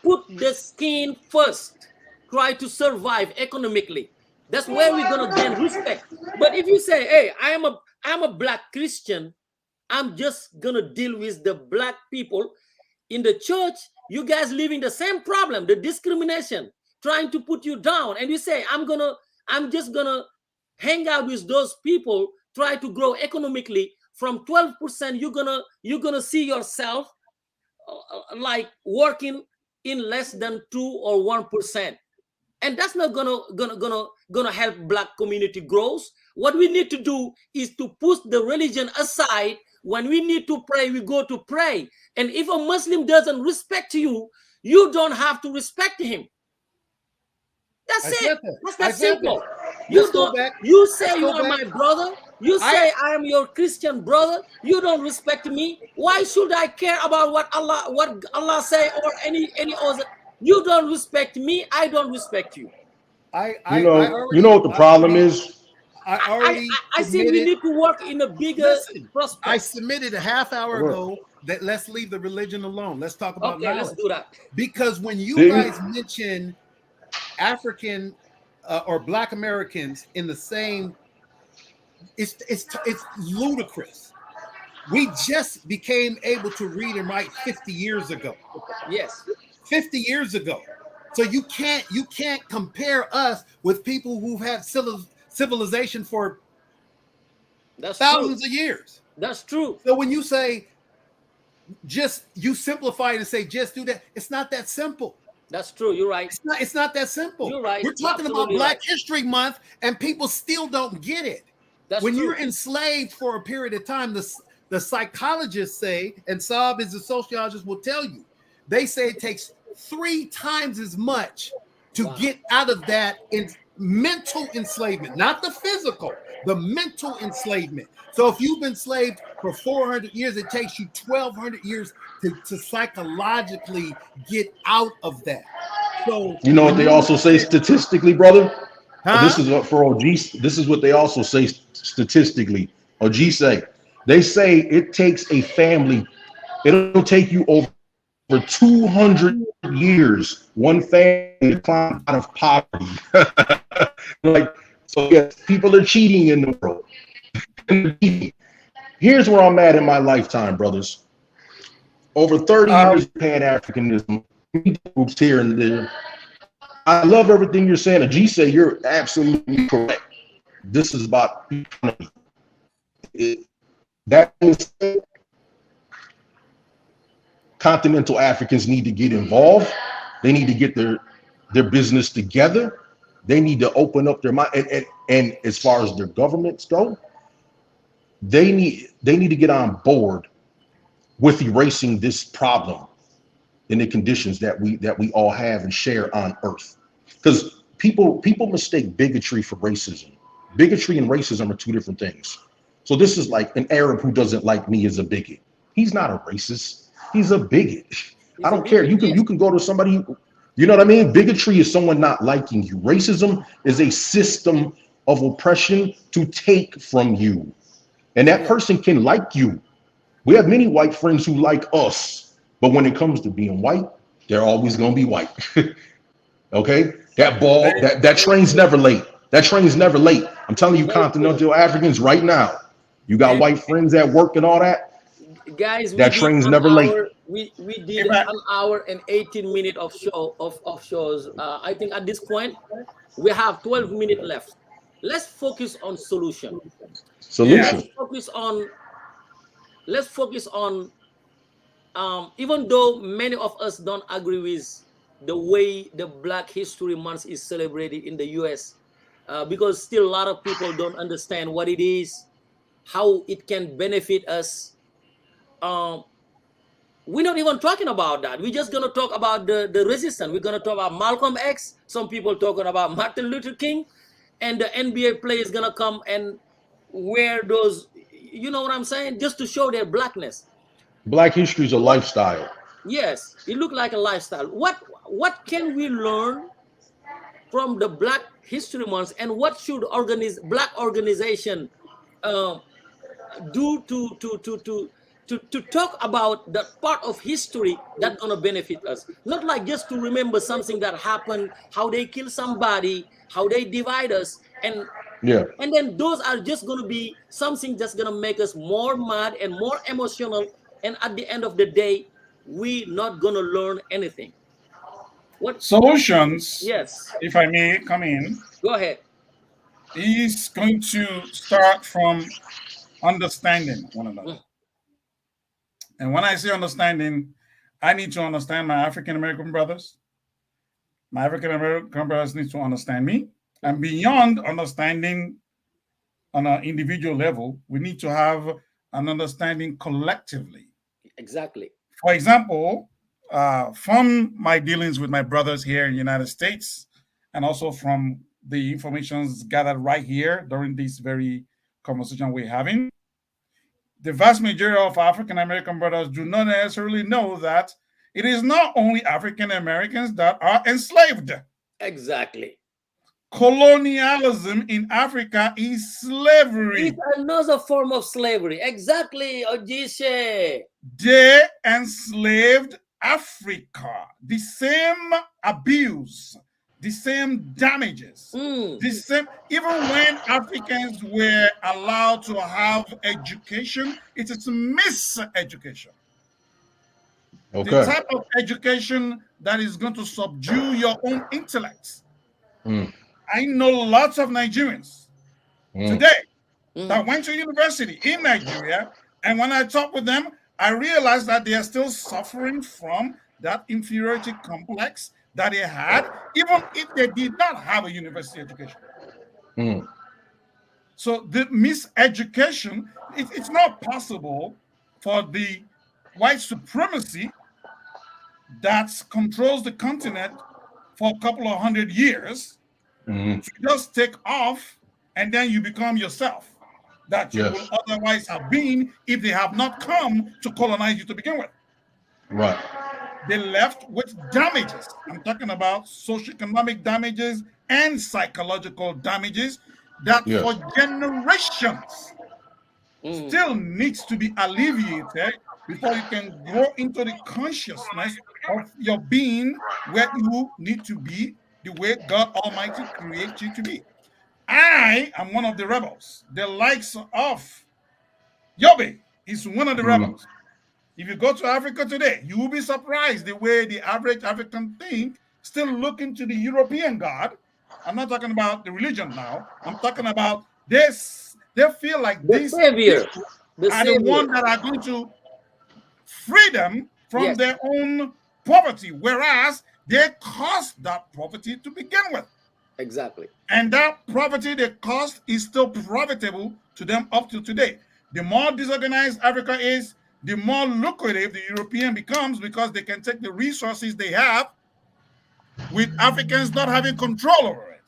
put the skin first. Try to survive economically. That's where we're gonna gain respect. But if you say, "Hey, I'm a black Christian," I'm just gonna deal with the black people in the church. You guys living the same problem, the discrimination, trying to put you down, and you say, I'm just gonna hang out with those people, try to grow economically from 12%. You're gonna see yourself like working in less than 2 or 1%, and that's not gonna help black community growth. What we need to do is to push the religion aside. When we need to pray, we go to pray, and if a Muslim doesn't respect you, you don't have to respect him. I That's it. said that. That's I that said simple. that. Let's You go don't. back. You say Let's you go are back. my brother. You I say I am your Christian brother. You don't respect me. Why should I care about what Allah say or any other? You don't respect me. I don't respect you. you know what the problem is? I I I, already I think we submitted. need to work in a bigger Listen, I prospect. submitted a half hour Hold ago that let's leave the religion alone. Let's talk about Okay, let's knowledge. do that. Because when you See? guys mention African or Black Americans in the same, it's ludicrous. We just became able to read and write 50 years ago. Yes, 50 years ago. So you can't compare us with people who've had civilization for that's true. thousands of years. That's true. So when you say just you simplify it and say just do that, it's not that simple. That's true. You're right. It's not that simple. You're right. We're You're talking about absolutely Black right. History Month and people still don't get it. That's When true. you're enslaved for a period of time, the psychologists say, and Saab is a sociologist, will tell you, they say it takes 3 times as much to Wow. get out of that in mental enslavement, not the physical, the mental enslavement. So if you've been enslaved for 400 years, it takes you 1,200 years to psychologically get out of that. So You know what when they you also say statistically, brother? This huh? is what for OG. This is what they also say statistically. OG say they say it takes a family. It'll take you over 200 years, one family to climb out of poverty. Like so, yes, people are cheating in the world. Here's where I'm at in my lifetime, brothers. Over 30 years of Pan-Africanism, groups here and there. I love everything you're saying. G say you're absolutely correct. This is about economy. That is, continental Africans need to get involved. They need to get their business together. They need to open up their mind. And as far as their governments go, they need to get on board with erasing this problem in the conditions that we all have and share on Earth. Because people mistake bigotry for racism. Bigotry and racism are two different things. So this is like an Arab who doesn't like me is a bigot. He's not a racist. He's a bigot. I don't care. You can go to somebody. You know what I mean? Bigotry is someone not liking you. Racism is a system of oppression to take from you, and that person can like you. We have many white friends who like us, but when it comes to being white, they're always going to be white. Okay, that train's never late. That train's never late. I'm telling you, Very true. continental Africans, right now, you got And white friends at work and all that. guys, we That did train's an never late. hour. We did Amen. an hour and 18 minutes of shows. I think at this point we have 12 minutes left. Let's focus on solution. Solution. Let's focus on even though many of us don't agree with the way the Black History Month is celebrated in the US, because still a lot of people don't understand what it is, how it can benefit us. Um, we're not even talking about that. We're just going to talk about the resistance. We're going to talk about Malcolm X. Some people talking about Martin Luther King, and the NBA players going to come and wear those, you know what I'm saying, just to show their blackness. Black history is a What? lifestyle. Yes, it looked like a lifestyle. What can we learn from the Black History Month, and what should Black organization uh, do to talk about that part of history that's gonna benefit us? Not like just to remember something that happened, how they kill somebody, how they divide us, Yeah. and then those are just gonna be something that's gonna make us more mad and more emotional. And at the end of the day, we not gonna learn anything. What Solutions, Yes, if I may come in, go ahead. is going to start from understanding one another. And when I say understanding, I need to understand my African American brothers. My African American brothers need to understand me. And beyond understanding on an individual level, we need to have an understanding collectively. Exactly. For example, from my dealings with my brothers here in the United States, and also from the information gathered right here during this very conversation we're having, the vast majority of African American brothers do not necessarily know that it is not only African Americans that are enslaved. Exactly. Colonialism in Africa is slavery. It's another form of slavery. Exactly, Ojishe. They enslaved Africa. The same abuse, the same damages, the same. Even when Africans were allowed to have education, it is miseducation. Okay. The type of education that is going to subdue your own intellect. I know lots of Nigerians today that went to university in Nigeria, and when I talk with them, I realize that they are still suffering from that inferiority complex that they had, even if they did not have a university education. So the miseducation, it's not possible for the white supremacy that controls the continent for a couple of 100 years to just take off and then you become yourself that you will otherwise have been if they have not come to colonize you to begin with. Right. They left with damages. I'm talking about socioeconomic damages and psychological damages that for generations still needs to be alleviated before you can grow into the consciousness of your being where you need to be, the way God Almighty created you to be. I am one of the rebels. The likes of Yobe is one of the rebels. If you go to Africa today, you will be surprised the way the average African think, still looking to the European God. I'm not talking about the religion now. I'm talking about this. They feel like The these savior. people The are savior. the ones that are going to free them from their own poverty, whereas they caused that poverty to begin with. Exactly. And that poverty they caused is still profitable to them up to today. The more disorganized Africa is, the more lucrative the European becomes because they can take the resources they have with Africans not having control over it.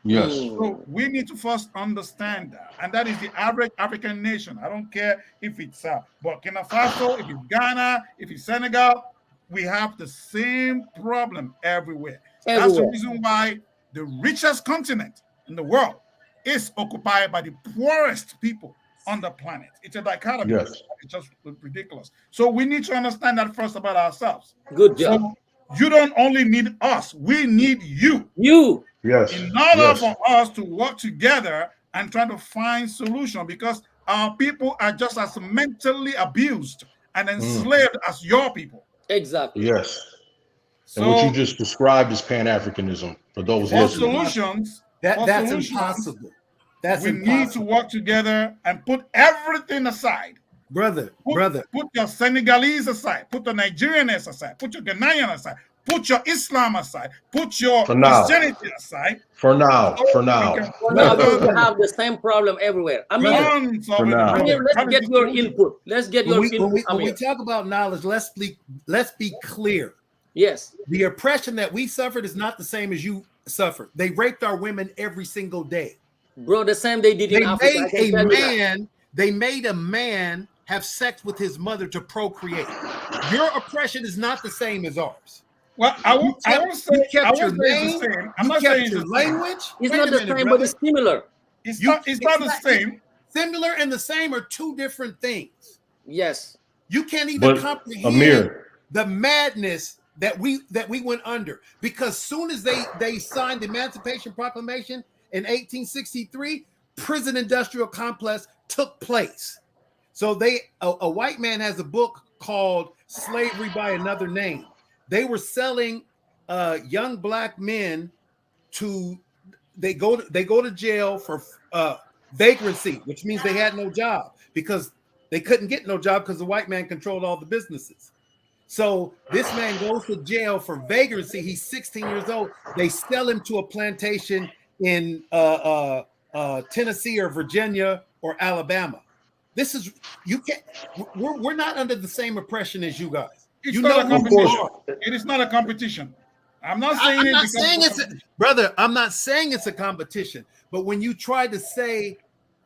Yes. So we need to first understand that. And that is the average African nation. I don't care if it's Burkina Faso, if it's Ghana, if it's Senegal, we have the same problem everywhere. That's the reason why the richest continent in the world is occupied by the poorest people on the planet. It's a dichotomy. Yes. It's just ridiculous. So we need to understand that first about ourselves. Good job. So you don't only need us, we need you. You. Yes. In order for us to work together and try to find solution, because our people are just as mentally abused and enslaved as your people. Exactly. Yes. So and what you just described is Pan-Africanism for those for listening. solutions, that's impossible. That's we impossible. need to work together and put everything aside. Brother, Put your Senegalese aside, put the Nigerians aside, put your Ghanaian aside, Put your Islam aside. Put your For now. Christianity aside. For now. So For we now. can For now, further we have the same problem everywhere. go on, For now. Amir, let's get your input. Let's get your input, when we Amir. talk about knowledge, let's be clear. Yes. The oppression that we suffered is not the same as you suffered. They raped our women every single day. Bro, the same they did in Africa. They made a man have sex with his mother to procreate. Your oppression is not the same as ours. Well, I won't say it's the same. I'm not saying it's your the language. It's not the same, but it's similar. It's not the same. Similar and the same are two different things. Yes. You can't even comprehend Amir, the madness that we went under, because soon as they signed the Emancipation Proclamation in 1863, prison industrial complex took place. So a white man has a book called Slavery by Another Name. They were selling young black men to they go to jail for vagrancy, which means they had no job because they couldn't get no job because the white man controlled all the businesses. So this man goes to jail for vagrancy. He's 16 years old. They sell him to a plantation in Tennessee or Virginia or Alabama. This is we're not under the same oppression as you guys. It's not a competition. It is not a competition. I'm not saying brother. I'm not saying it's a competition. But when you try to say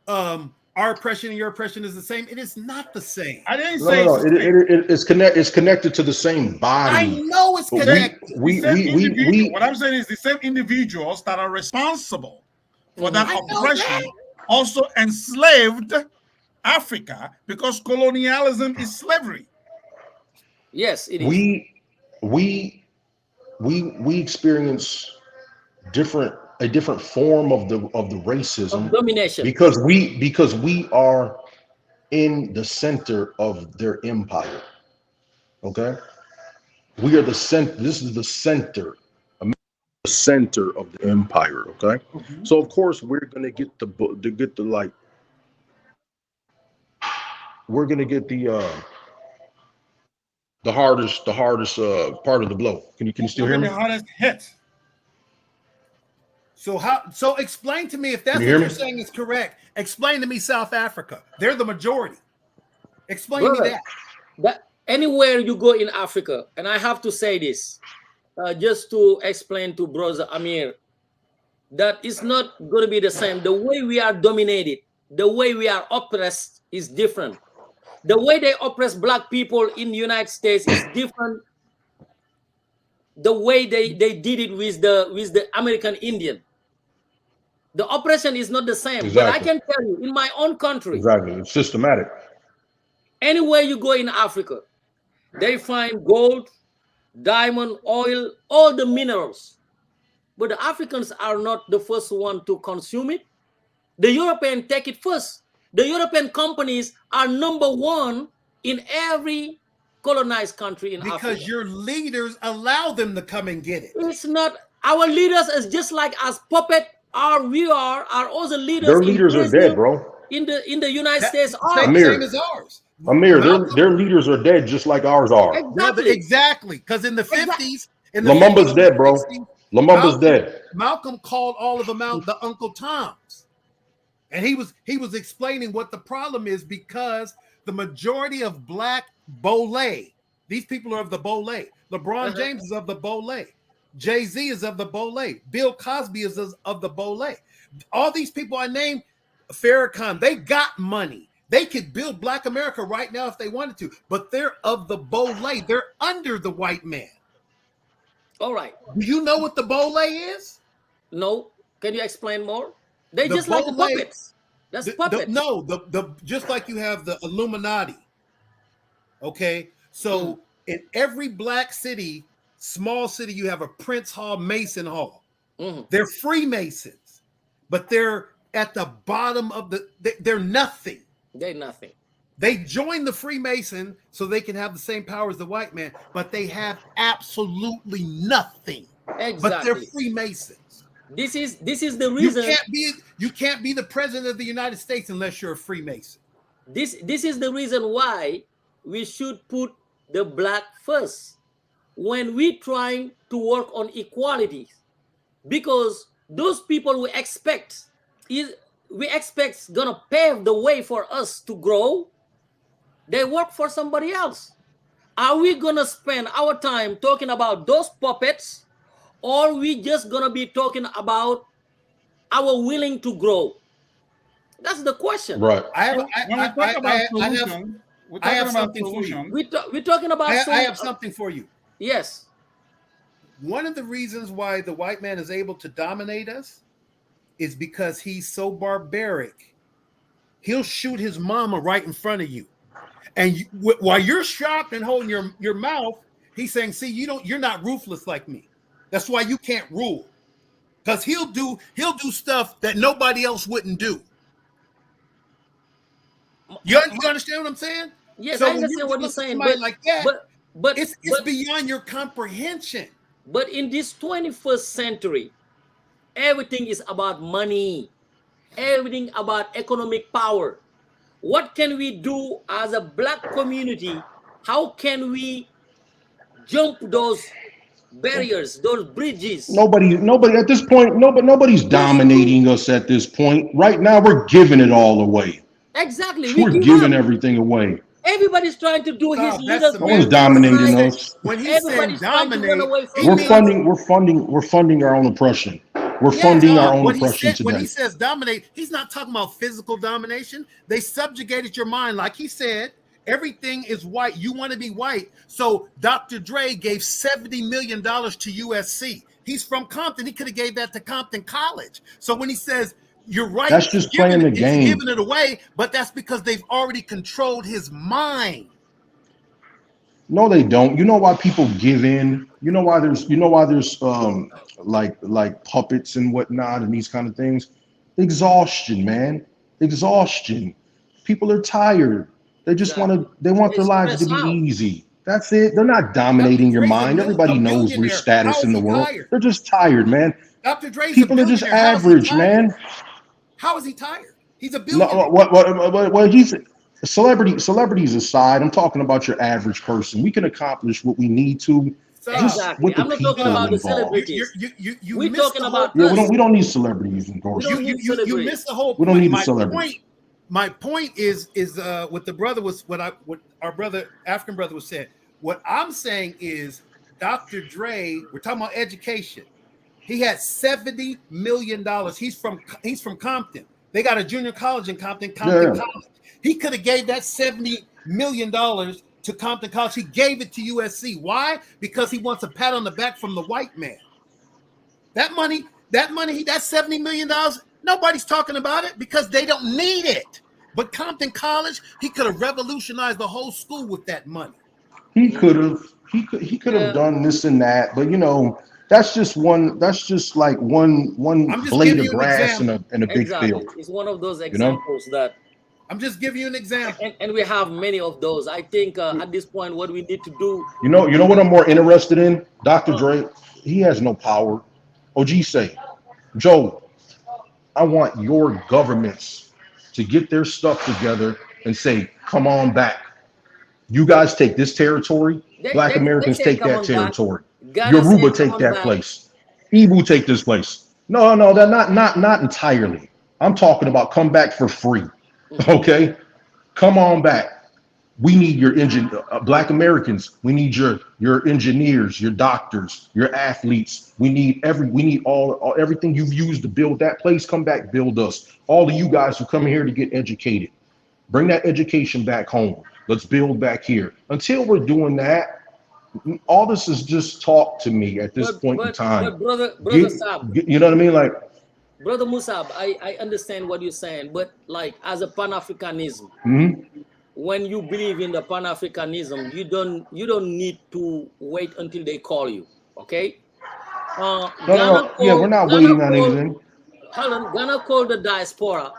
our oppression and your oppression is the same, it is not the same. I didn't say it's connected to the same body. I know it's connected. What I'm saying is the same individuals that are responsible for that oppression also enslaved Africa, because colonialism is slavery. Yes, it is. We experience a different form of the racism, of domination, because we are in the center of their empire. Okay, we are the center. This is the center of the empire. Okay, so of course we're gonna get we're gonna get the hardest part of the blow. Can you still hear me? The hardest hit. So explain to me, if that's what you're saying is correct. Explain to me South Africa. They're the majority. Explain to me that anywhere you go in Africa, and I have to say this, just to explain to brother Amir, that it's not going to be the same. The way we are dominated, the way we are oppressed is different. The way they oppress black people in the United States is different. The way they did it with the American Indian. The oppression is not the same. Exactly. But I can tell you, in my own country, it's systematic. Anywhere you go in Africa, they find gold, diamond, oil, all the minerals. But the Africans are not the first one to consume it. The Europeans take it first. The European companies are number one in every colonized country in Africa. Because your leaders allow them to come and get it. It's not our leaders is just like us puppet. Our other leaders. Their leaders are dead, bro. In the United States are same as ours. Amir, their leaders are dead just like ours are. Exactly. Because in the 50s, Lumumba's dead, bro. Lumumba's dead. Malcolm called all of them out the Uncle Toms. And he was explaining what the problem is, because the majority of black Bole, these people are of the Bole. LeBron James is of the Bole. Jay-Z is of the Bole. Bill Cosby is of the Bole. All these people I named, Farrakhan, they got money. They could build Black America right now if they wanted to, but they're of the Bole. They're under the white man. All right. Do you know what the Bole is? No. Can you explain more? They just like the puppets. That's puppets. Just like you have the Illuminati. Okay, so in every black city, small city, you have a Prince Hall, Mason Hall. They're Freemasons, but they're at the bottom of they're nothing. They're nothing. They join the Freemason so they can have the same power as the white man, but they have absolutely nothing. Exactly. But they're Freemasons. This is the reason you can't be the president of the United States unless you're a Freemason. This is the reason why we should put the black first. when we trying to work on equality, because those people we expect gonna pave the way for us to grow, they work for somebody else. Are we gonna spend our time talking about those puppets, or we just gonna be talking about our willing to grow? That's the question. Right. When we talk about I have solution, we're I talking have about something for you. solution. We're talking about I have something for you. Yes. One of the reasons why the white man is able to dominate us is because he's so barbaric. He'll shoot his mama right in front of you, and while you're shocked and holding your mouth, he's saying, "See, you're not ruthless like me. That's why you can't rule, because he'll do stuff that nobody else wouldn't do." You understand what I'm saying? Yes, So I when understand what you're dealing with saying, somebody like that, but it's beyond your comprehension. But in this 21st century, everything is about money, everything about economic power. What can we do as a Black community? How can we jump those barriers, those bridges? Nobody at this point. Nobody's dominating us at this point. Right now, we're giving it all away. Exactly, we We're give giving up. everything away. Everybody's trying to do his That's little No one's thing semantics. on the dominating side. us. When he's saying Everybody's trying to run dominate, away from he We're it. means funding our own oppression. We're Yes. funding our own when oppression when he today. says dominate, he's not talking about physical domination. They subjugated your mind, like he said. Everything is white. You want to be white. So Dr. Dre gave $70 million to USC. He's from Compton. He could have gave that to Compton College. So when he says you're right, That's just playing the game. giving it away, but that's because they've already controlled his mind. No, they don't. You know why people give in? You know why there's like puppets and whatnot and these kind of things? Exhaustion, man. Exhaustion. People are tired. They just want their lives to be easy. That's it. They're not dominating your mind. Everybody knows your status in the world. They're just tired, man. Dr. Dre's People are just average, man. How is he tired? He's a billionaire. No, what he's celebrities aside, I'm talking about your average person. We can accomplish what we need to. Exactly. I'm not talking about the celebrities. We're talking about we don't need celebrities involved. You missed the whole point. We don't need the celebrities. My point is what the brother was what our brother African brother was saying. What I'm saying is Dr. Dre, we're talking about education. He had $70 million. He's from Compton. They got a junior college in Compton College. He could have gave that $70 million to Compton College. He gave it to USC. Why? Because he wants a pat on the back from the white man. That money, that $70 million, nobody's talking about it because they don't need it. But Compton College, he could have revolutionized the whole school with that money. He could have done this and that, but that's just like one blade of grass in a big field. It's one of those examples that I'm just giving you an example. And we have many of those. I think at this point, what we need to do. You know what I'm more interested in? Dr. Dre, he has no power. OG say, Joe, I want your governments to get their stuff together and say, come on back. You guys take this territory. Black Americans take that territory. Yoruba take that place. Igbo take this place. No, they're not entirely. I'm talking about come back for free. Okay, come on back. We need your Black Americans. We need your engineers, your doctors, your athletes. We need everything you've used to build that place. Come back, build us. All of you guys who come here to get educated, bring that education back home. Let's build back here. Until we're doing that, all this is just talk to me at this point in time. But brother Sab, you know what I mean? Like, Brother Musab, I understand what you're saying, but like as a Pan-Africanism, when you believe in the Pan-Africanism, you don't need to wait until they call you. Okay? We're not waiting on anything. Hold on, Ghana called the diaspora,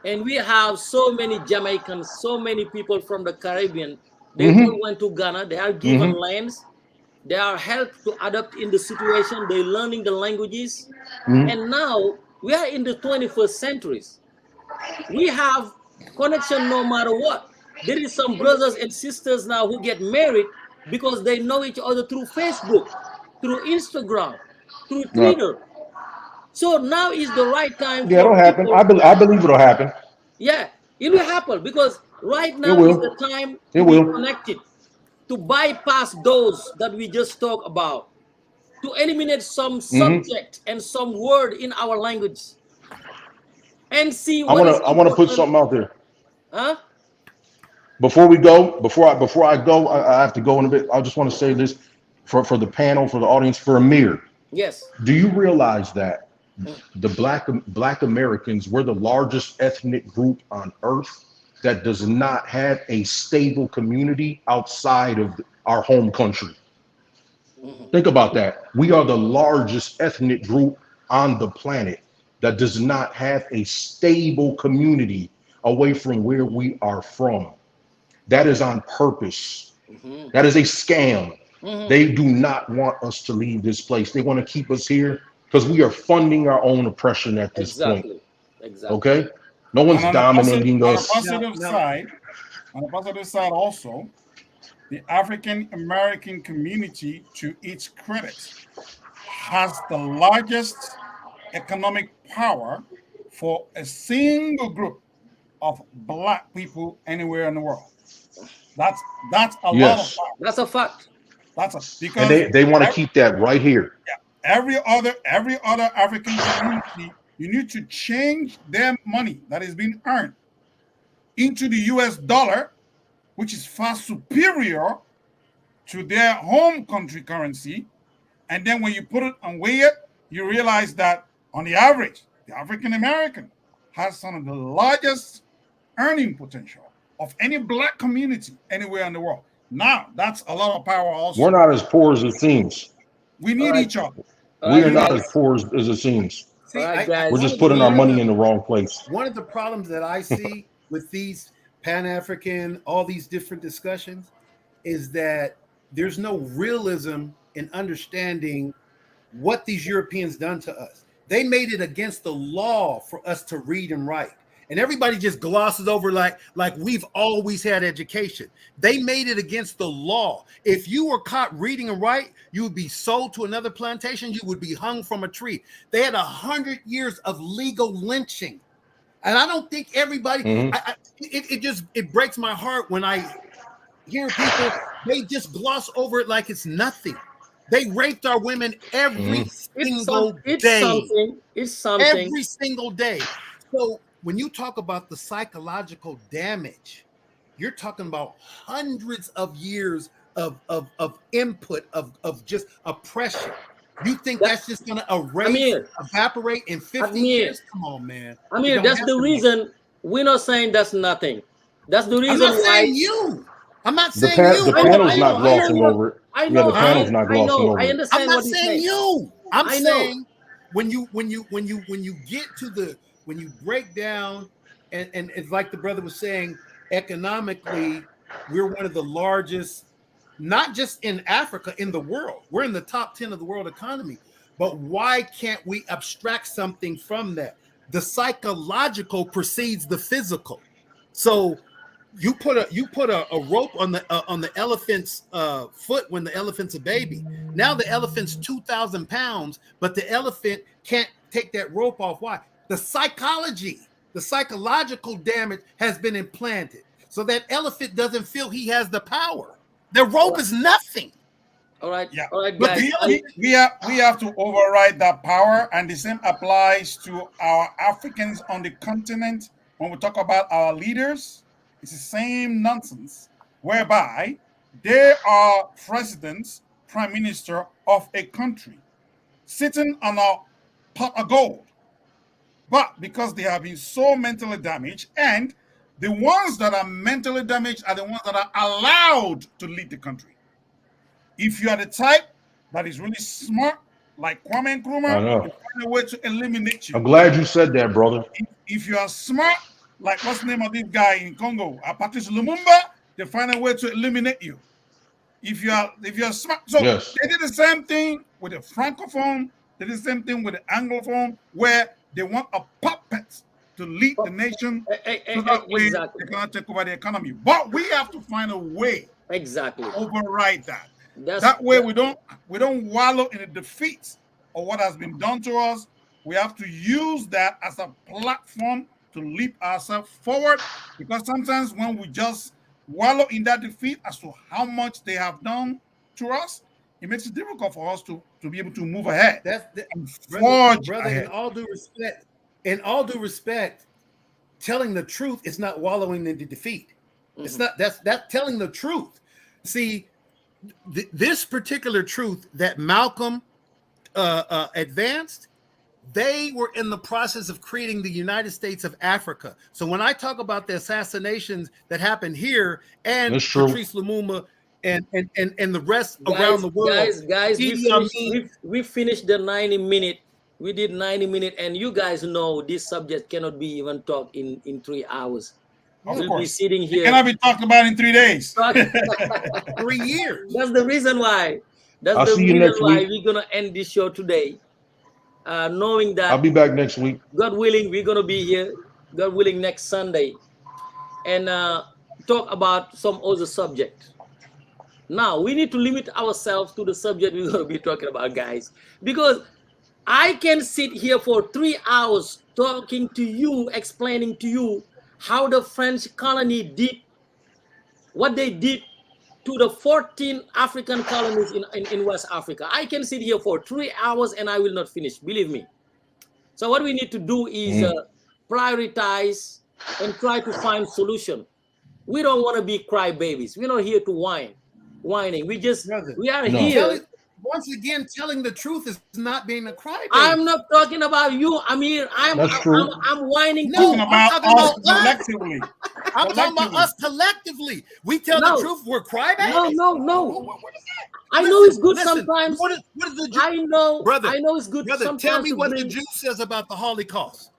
and we have so many Jamaicans, so many people from the Caribbean. They all went to Ghana. They are given lands. They are helped to adapt in the situation. They're learning the languages, and now we are in the 21st centuries. We have connection no matter what. There is some brothers and sisters now who get married because they know each other through Facebook, through Instagram, through Right. Twitter. So now is the right time Yeah, for it'll happen. people. I believe it'll happen. Yeah, it will happen because right It now is the will. time It to be will. connected, to bypass those that we just talked about, to eliminate some Hmm. subject and some word in our language and see I what wanna is I wanna put important. something out there. Huh? Before we go, before I go, I have to go in a bit. I just want to say this for the panel, for the audience, for Amir. Yes. Do you realize that Mm. the black Americans, we're the largest ethnic group on earth that does not have a stable community outside of our home country? Mhm. Think about that. We are the largest ethnic group on the planet that does not have a stable community away from where we are from. That is on purpose. Mhm. That is a scam. Mhm. They do not want us to leave this place. They want to keep us here because we are funding our own oppression at this point. Exactly. Exactly. Okay? No And one's dominating us. Now, on the positive side also, the African American community, to its credit, has the largest economic power for a single group of black people anywhere in the world. That's a lot of Yes. power. That's a fact. That's a And because they want to keep that right here. every other African community, you need to change their money that is being earned into the US dollar, which is far superior to their home country currency. And then when you put it and weigh it, you realize that on the average, the African American has some of the largest earning potential of any black community anywhere in the world. Now, that's a lot of power We're also. not as poor as it seems. We All need right. each other. All We We right, are need not each as guys. other. poor as it seems. All see, right, We're guys. just putting our money in the the wrong place. one of the problems that I see with these Pan-African, all these different discussions, is that there's no realism in understanding what these Europeans done to us. They made it against the law for us to read and write. And everybody just glosses over like we've always had education. They made it against the law. If you were caught reading and write, you would be sold to another plantation. You would be hung from a tree. They had 100 years of legal lynching. And I don't think everybody, Hmm. it breaks my heart when I hear people, they just gloss over it like it's nothing. They raped our women Hmm. every It's some. single It's day, something. It's something. every single day. So when you talk about the psychological damage, you're talking about hundreds of years of input, of just oppression. You think That that's just going to erase, Amir. evaporate in 50 Amir. years? Come on, man. It Amir. don't That's have the to be. reason we're not saying that's nothing. That's the I'm reason not why. saying you. I'm not The saying you. the I know. panel's I not know. I know glossing what. over it. I Yeah, know. the Huh? panel's not I glossing know. I over it. I'm understand not what he's saying saying. you. I'm I know. saying when you break down and it's like the brother was saying, economically, we're one of the largest, not just in Africa, in the world. We're in the top 10 of the world economy. But why can't we abstract something from that? The psychological precedes the physical. So you put a rope on the elephant's foot when the elephant's a baby. Now the elephant's 2,000 pounds, but the elephant can't take that rope off. Why? The psychological damage has been implanted, so that elephant doesn't feel he has the power. The All rope right. is nothing. All right. Yeah. All right, But guys. the We have to override that power, and the same applies to our Africans on the continent. When we talk about our leaders, it's the same nonsense, whereby they are presidents, prime minister of a country, sitting on a pot of gold. But because they have been so mentally damaged, and the ones that are mentally damaged are the ones that are allowed to lead the country. If you are the type that is really smart, like Kwame I Nkrumah, they know. find a way to eliminate I'm you. glad you said that, brother. If you are smart, like what's the name of this guy in Congo, Patrice Lumumba, they find a way to eliminate you. If you're smart, so Yes. they did the same thing with the francophone. They did the same thing with the anglophone, where they want a puppet to lead the nation, so that way Exactly. they cannot take over the economy. But we have to find a way Exactly. Override that. That's That way we don't wallow in the defeats of what has been done to us. We have to use that as a platform to leap ourselves forward, because sometimes when we just wallow in that defeat as to how much they have done to us, it makes it difficult for us to be able to move ahead and forge brother. ahead. In all due respect, telling the truth is not wallowing in the defeat. It's not. That's telling the truth. See, this particular truth that Malcolm advanced, they were in the process of creating the United States of Africa. So when I talk about the assassinations that happened here and That's true. Patrice Lumumba and the rest around the world, guys, we finished the 90-minute. We did 90 minutes, and you guys know this subject cannot be even talked in 3 hours. Of We'll course, be sitting here. It cannot be talked about in 3 days. 3 years. That's the reason why. I'll see you next week. We're gonna end this show today, knowing that I'll be back next week. God willing, we're gonna be here. God willing, next Sunday, and talk about some other subject. Now we need to limit ourselves to the subject we're gonna be talking about, guys, because I can sit here for 3 hours talking to you, explaining to you how the French colony did what they did to the 14 African colonies in West Africa. I can sit here for 3 hours and I will not finish, believe me. So what we need to do is prioritize and try to find solution. We don't want to be crybabies. We're not here to whining. We are here. Once again, telling the truth is not being a crybaby. I'm not talking about you, Amir. I'm whining too. I'm talking about us collectively. I'm talking about us collectively. We tell the truth, we're crybabies. No. I know it's good sometimes. What is the Jew? I know, brother. I know it's good. Brother, sometimes tell me what the Jew says about the Holocaust.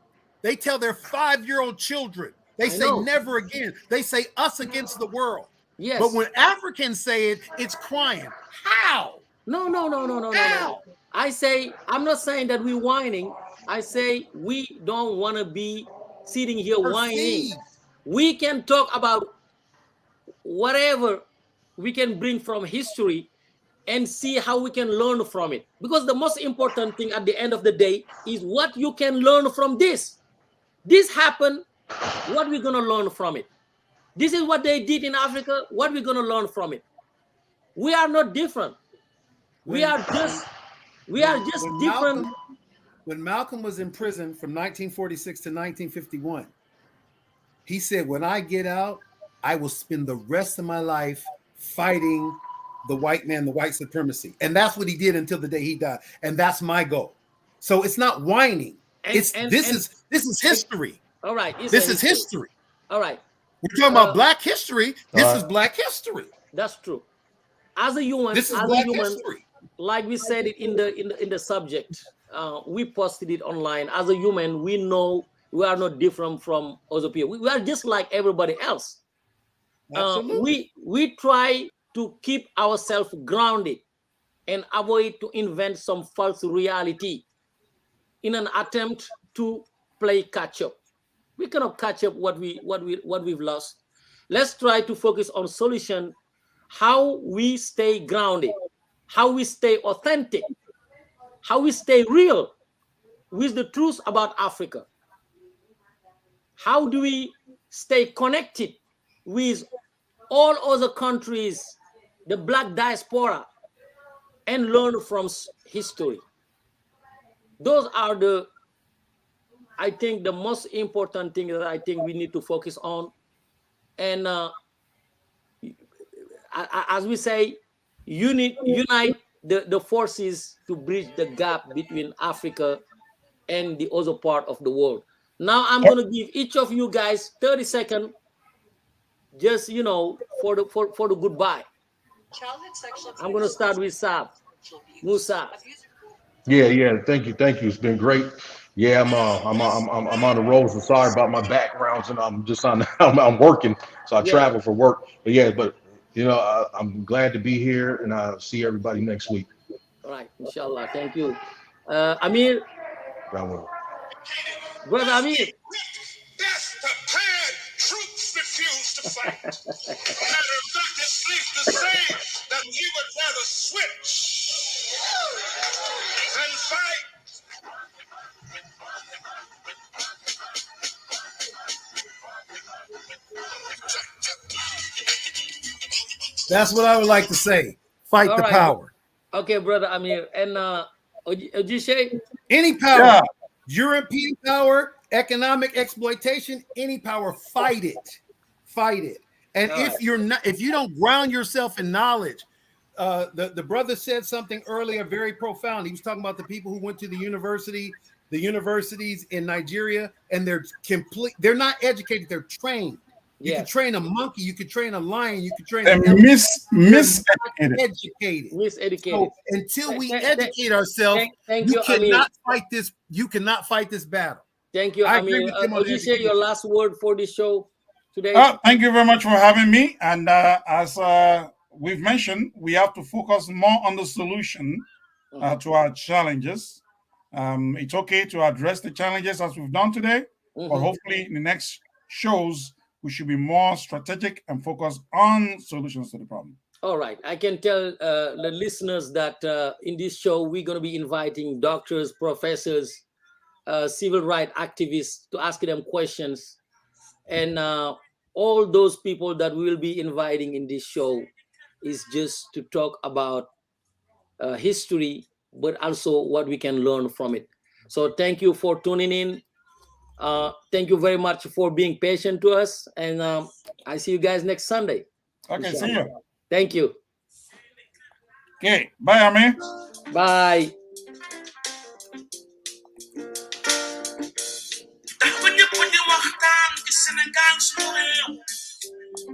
They tell their 5-year-old children. They say never again. They say us against the world. Yes. But when Africans say it, it's crying. How? No. I say, I'm not saying that we're whining. I say we don't want to be sitting here whining. We can talk about whatever we can bring from history and see how we can learn from it. Because the most important thing at the end of the day is what you can learn from this. This happened, what we're going to learn from it. This is what they did in Africa, what we're going to learn from it. We are not different. We are just different. When Malcolm was in prison from 1946 to 1951, he said, when I get out, I will spend the rest of my life fighting the white man, the white supremacy. And that's what he did until the day he died. And that's my goal. So it's not whining. This is history. All right. This is history. All right. We're talking about Black history. This is Black history. That's true. As a human, this is Black history. Like we said it in the subject, we posted it online. As a human, we know we are not different from other people. We are just like everybody else. We try to keep ourselves grounded and avoid to invent some false reality in an attempt to play catch up. We cannot catch up what we've lost. Let's try to focus on solution. How we stay grounded, how we stay authentic, how we stay real with the truth about Africa. How do we stay connected with all other countries, the Black Diaspora, and learn from history? Those are I think, the most important thing that I think we need to focus on. And as we say, unite the forces to bridge the gap between Africa and the other part of the world. Now I'm going to give each of you guys 30 seconds, just for the goodbye. I'm going to start with Saab. Musa. Yeah. Thank you. It's been great. Yeah, I'm on the road. So sorry about my backgrounds, and I'm just I'm working, so I travel for work. But I'm glad to be here, and I'll see everybody next week. All right, inshallah. Thank you, Amir. Brother Amir. That's the plan. Troops refuse to fight. No matter of fact, Needless to say that we would rather switch than fight. That's what I would like to say. Fight All the right. power. Okay, brother Amir. And Ojishe? Any power. Yeah. European power, economic exploitation, any power, fight it. Fight it. And All if right. you're not, if you don't ground yourself in knowledge, the brother said something earlier very profound. He was talking about the people who went to the universities in Nigeria, and they're not educated, they're trained. You Yes. could train a monkey, you could train a lion, you could train They're an elephant. miseducated. Educated. Miseducated. So until we educate ourselves, thank you you, Amir. cannot fight this. You cannot fight this battle. Thank you, I agree Amir. with him on Ojishe, your last word for the show today. Thank you very much for having me. And as we've mentioned, we have to focus more on the solution to our challenges. It's okay to address the challenges as we've done today, but hopefully in the next shows, we should be more strategic and focus on solutions to the problem. All right. I can tell the listeners that in this show, we're going to be inviting doctors, professors, civil rights activists to ask them questions. And all those people that we will be inviting in this show is just to talk about history, but also what we can learn from it. So thank you for tuning in. Thank you very much for being patient to us. And I see you guys next Sunday. Okay, see you. Thank you. Okay, bye, Amir. Bye. When you put your walk down, it's in a gang